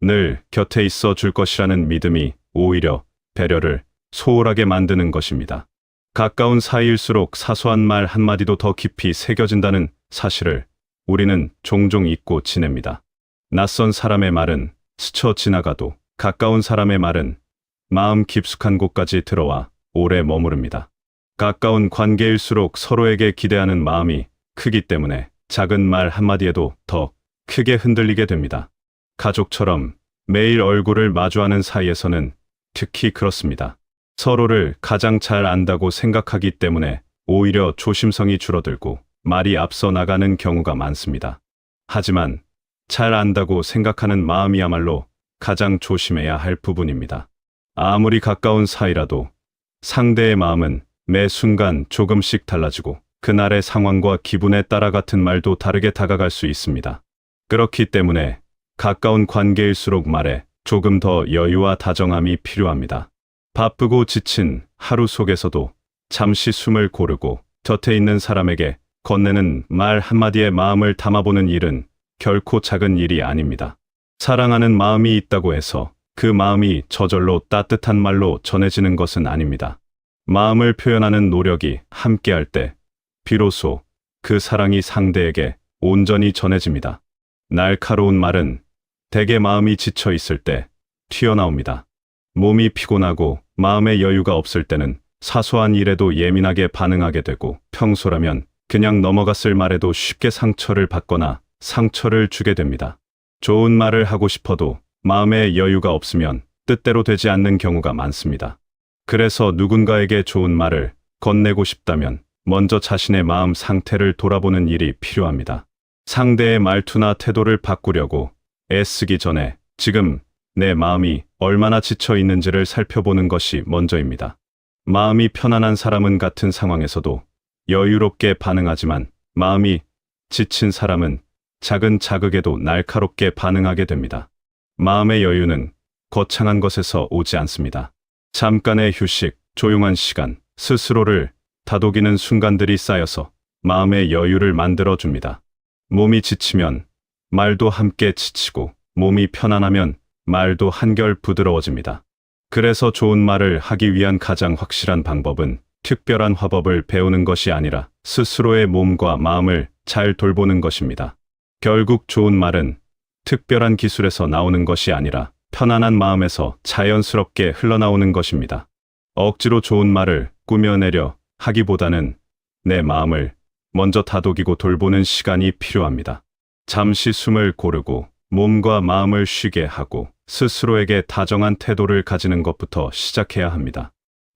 늘 곁에 있어 줄 것이라는 믿음이 오히려 배려를 소홀하게 만드는 것입니다. 가까운 사이일수록 사소한 말 한마디도 더 깊이 새겨진다는 사실을 우리는 종종 잊고 지냅니다. 낯선 사람의 말은 스쳐 지나가도 가까운 사람의 말은 마음 깊숙한 곳까지 들어와 오래 머무릅니다. 가까운 관계일수록 서로에게 기대하는 마음이 크기 때문에 작은 말 한마디에도 더 크게 흔들리게 됩니다. 가족처럼 매일 얼굴을 마주하는 사이에서는 특히 그렇습니다. 서로를 가장 잘 안다고 생각하기 때문에 오히려 조심성이 줄어들고 말이 앞서 나가는 경우가 많습니다. 하지만 잘 안다고 생각하는 마음이야말로 가장 조심해야 할 부분입니다. 아무리 가까운 사이라도 상대의 마음은 매 순간 조금씩 달라지고, 그날의 상황과 기분에 따라 같은 말도 다르게 다가갈 수 있습니다. 그렇기 때문에 가까운 관계일수록 말에 조금 더 여유와 다정함이 필요합니다. 바쁘고 지친 하루 속에서도 잠시 숨을 고르고 곁에 있는 사람에게 건네는 말 한마디에 마음을 담아보는 일은 결코 작은 일이 아닙니다. 사랑하는 마음이 있다고 해서 그 마음이 저절로 따뜻한 말로 전해지는 것은 아닙니다. 마음을 표현하는 노력이 함께할 때 비로소 그 사랑이 상대에게 온전히 전해집니다. 날카로운 말은 대개 마음이 지쳐 있을 때 튀어나옵니다. 몸이 피곤하고 마음의 여유가 없을 때는 사소한 일에도 예민하게 반응하게 되고, 평소라면 그냥 넘어갔을 말에도 쉽게 상처를 받거나 상처를 주게 됩니다. 좋은 말을 하고 싶어도 마음의 여유가 없으면 뜻대로 되지 않는 경우가 많습니다. 그래서 누군가에게 좋은 말을 건네고 싶다면 먼저 자신의 마음 상태를 돌아보는 일이 필요합니다. 상대의 말투나 태도를 바꾸려고 애쓰기 전에 지금 내 마음이 얼마나 지쳐 있는지를 살펴보는 것이 먼저입니다. 마음이 편안한 사람은 같은 상황에서도 여유롭게 반응하지만, 마음이 지친 사람은 작은 자극에도 날카롭게 반응하게 됩니다. 마음의 여유는 거창한 것에서 오지 않습니다. 잠깐의 휴식, 조용한 시간, 스스로를 다독이는 순간들이 쌓여서 마음의 여유를 만들어줍니다. 몸이 지치면 말도 함께 지치고, 몸이 편안하면 말도 한결 부드러워집니다. 그래서 좋은 말을 하기 위한 가장 확실한 방법은 특별한 화법을 배우는 것이 아니라 스스로의 몸과 마음을 잘 돌보는 것입니다. 결국 좋은 말은 특별한 기술에서 나오는 것이 아니라 편안한 마음에서 자연스럽게 흘러나오는 것입니다. 억지로 좋은 말을 꾸며내려 하기보다는 내 마음을 먼저 다독이고 돌보는 시간이 필요합니다. 잠시 숨을 고르고 몸과 마음을 쉬게 하고 스스로에게 다정한 태도를 가지는 것부터 시작해야 합니다.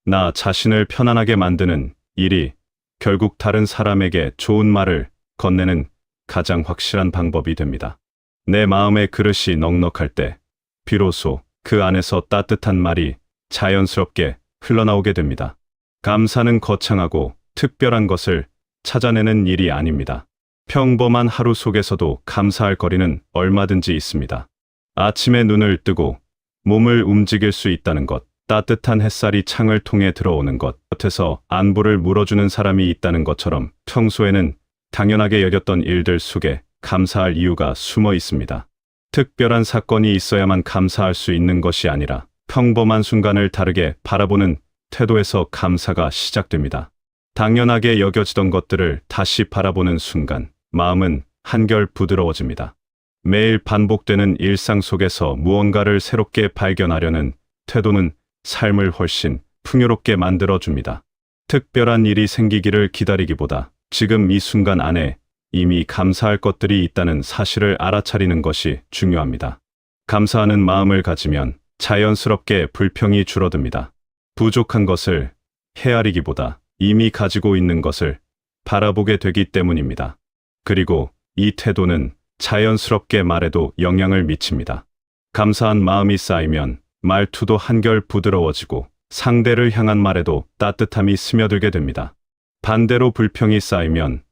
나 자신을 편안하게 만드는 일이 결국 다른 사람에게 좋은 말을 건네는 가장 확실한 방법이 됩니다. 내 마음의 그릇이 넉넉할 때 비로소 그 안에서 따뜻한 말이 자연스럽게 흘러나오게 됩니다. 감사는 거창하고 특별한 것을 찾아내는 일이 아닙니다. 평범한 하루 속에서도 감사할 거리는 얼마든지 있습니다. 아침에 눈을 뜨고 몸을 움직일 수 있다는 것, 따뜻한 햇살이 창을 통해 들어오는 것, 곁에서 안부를 물어주는 사람이 있다는 것처럼 평소에는 당연하게 여겼던 일들 속에 감사할 이유가 숨어 있습니다. 특별한 사건이 있어야만 감사할 수 있는 것이 아니라 평범한 순간을 다르게 바라보는 태도에서 감사가 시작됩니다. 당연하게 여겨지던 것들을 다시 바라보는 순간 마음은 한결 부드러워집니다. 매일 반복되는 일상 속에서 무언가를 새롭게 발견하려는 태도는 삶을 훨씬 풍요롭게 만들어줍니다. 특별한 일이 생기기를 기다리기보다 지금 이 순간 안에 이미 감사할 것들이 있다는 사실을 알아차리는 것이 중요합니다. 감사하는 마음을 가지면 자연스럽게 불평이 줄어듭니다. 부족한 것을 헤아리기보다 이미 가지고 있는 것을 바라보게 되기 때문입니다. 그리고 이 태도는 자연스럽게 말에도 영향을 미칩니다. 감사한 마음이 쌓이면 말투도 한결 부드러워지고 상대를 향한 말에도 따뜻함이 스며들게 됩니다. 반대로 불평이 쌓이면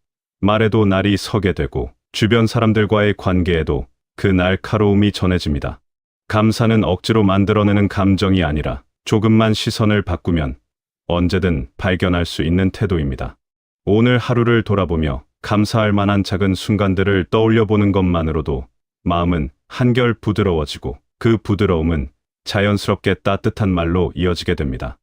말에도 날이 서게 되고 주변 사람들과의 관계에도 그 날카로움이 전해집니다. 감사는 억지로 만들어내는 감정이 아니라 조금만 시선을 바꾸면 언제든 발견할 수 있는 태도입니다. 오늘 하루를 돌아보며 감사할 만한 작은 순간들을 떠올려 보는 것만으로도 마음은 한결 부드러워지고 그 부드러움은 자연스럽게 따뜻한 말로 이어지게 됩니다.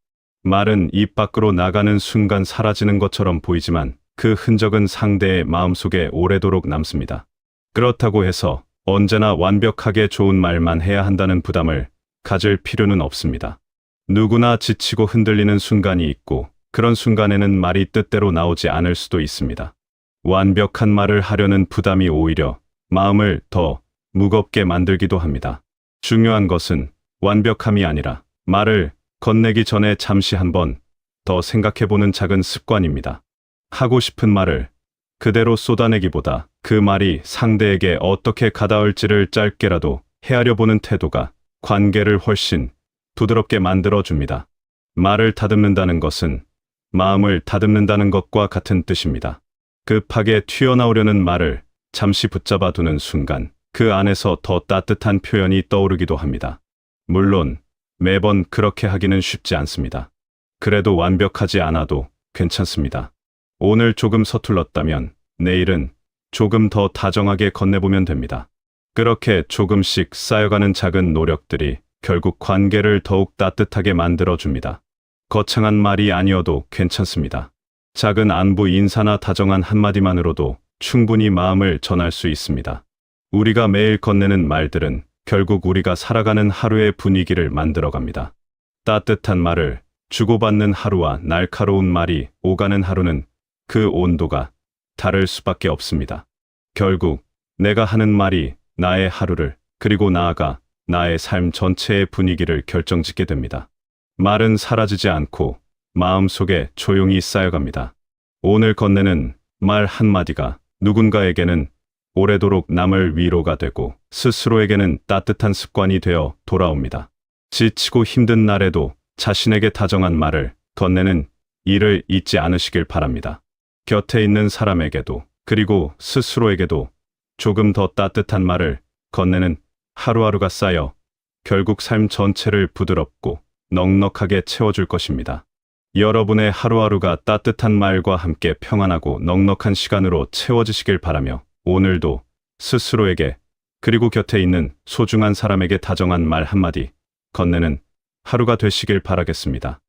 말은 입 밖으로 나가는 순간 사라지는 것처럼 보이지만 그 흔적은 상대의 마음속에 오래도록 남습니다. 그렇다고 해서 언제나 완벽하게 좋은 말만 해야 한다는 부담을 가질 필요는 없습니다. 누구나 지치고 흔들리는 순간이 있고 그런 순간에는 말이 뜻대로 나오지 않을 수도 있습니다. 완벽한 말을 하려는 부담이 오히려 마음을 더 무겁게 만들기도 합니다. 중요한 것은 완벽함이 아니라 말을 건네기 전에 잠시 한번 더 생각해보는 작은 습관입니다. 하고 싶은 말을 그대로 쏟아내기보다 그 말이 상대에게 어떻게 가닿을지를 짧게라도 헤아려 보는 태도가 관계를 훨씬 부드럽게 만들어줍니다. 말을 다듬는다는 것은 마음을 다듬는다는 것과 같은 뜻입니다. 급하게 튀어나오려는 말을 잠시 붙잡아 두는 순간 그 안에서 더 따뜻한 표현이 떠오르기도 합니다. 물론 매번 그렇게 하기는 쉽지 않습니다. 그래도 완벽하지 않아도 괜찮습니다. 오늘 조금 서툴렀다면 내일은 조금 더 다정하게 건네보면 됩니다. 그렇게 조금씩 쌓여가는 작은 노력들이 결국 관계를 더욱 따뜻하게 만들어줍니다. 거창한 말이 아니어도 괜찮습니다. 작은 안부 인사나 다정한 한마디만으로도 충분히 마음을 전할 수 있습니다. 우리가 매일 건네는 말들은 결국 우리가 살아가는 하루의 분위기를 만들어갑니다. 따뜻한 말을 주고받는 하루와 날카로운 말이 오가는 하루는 그 온도가 다를 수밖에 없습니다. 결국 내가 하는 말이 나의 하루를 그리고 나아가 나의 삶 전체의 분위기를 결정짓게 됩니다. 말은 사라지지 않고 마음속에 조용히 쌓여갑니다. 오늘 건네는 말 한마디가 누군가에게는 오래도록 남을 위로가 되고 스스로에게는 따뜻한 습관이 되어 돌아옵니다. 지치고 힘든 날에도 자신에게 다정한 말을 건네는 일을 잊지 않으시길 바랍니다. 곁에 있는 사람에게도 그리고 스스로에게도 조금 더 따뜻한 말을 건네는 하루하루가 쌓여 결국 삶 전체를 부드럽고 넉넉하게 채워줄 것입니다. 여러분의 하루하루가 따뜻한 말과 함께 평안하고 넉넉한 시간으로 채워지시길 바라며 오늘도 스스로에게 그리고 곁에 있는 소중한 사람에게 다정한 말 한마디 건네는 하루가 되시길 바라겠습니다.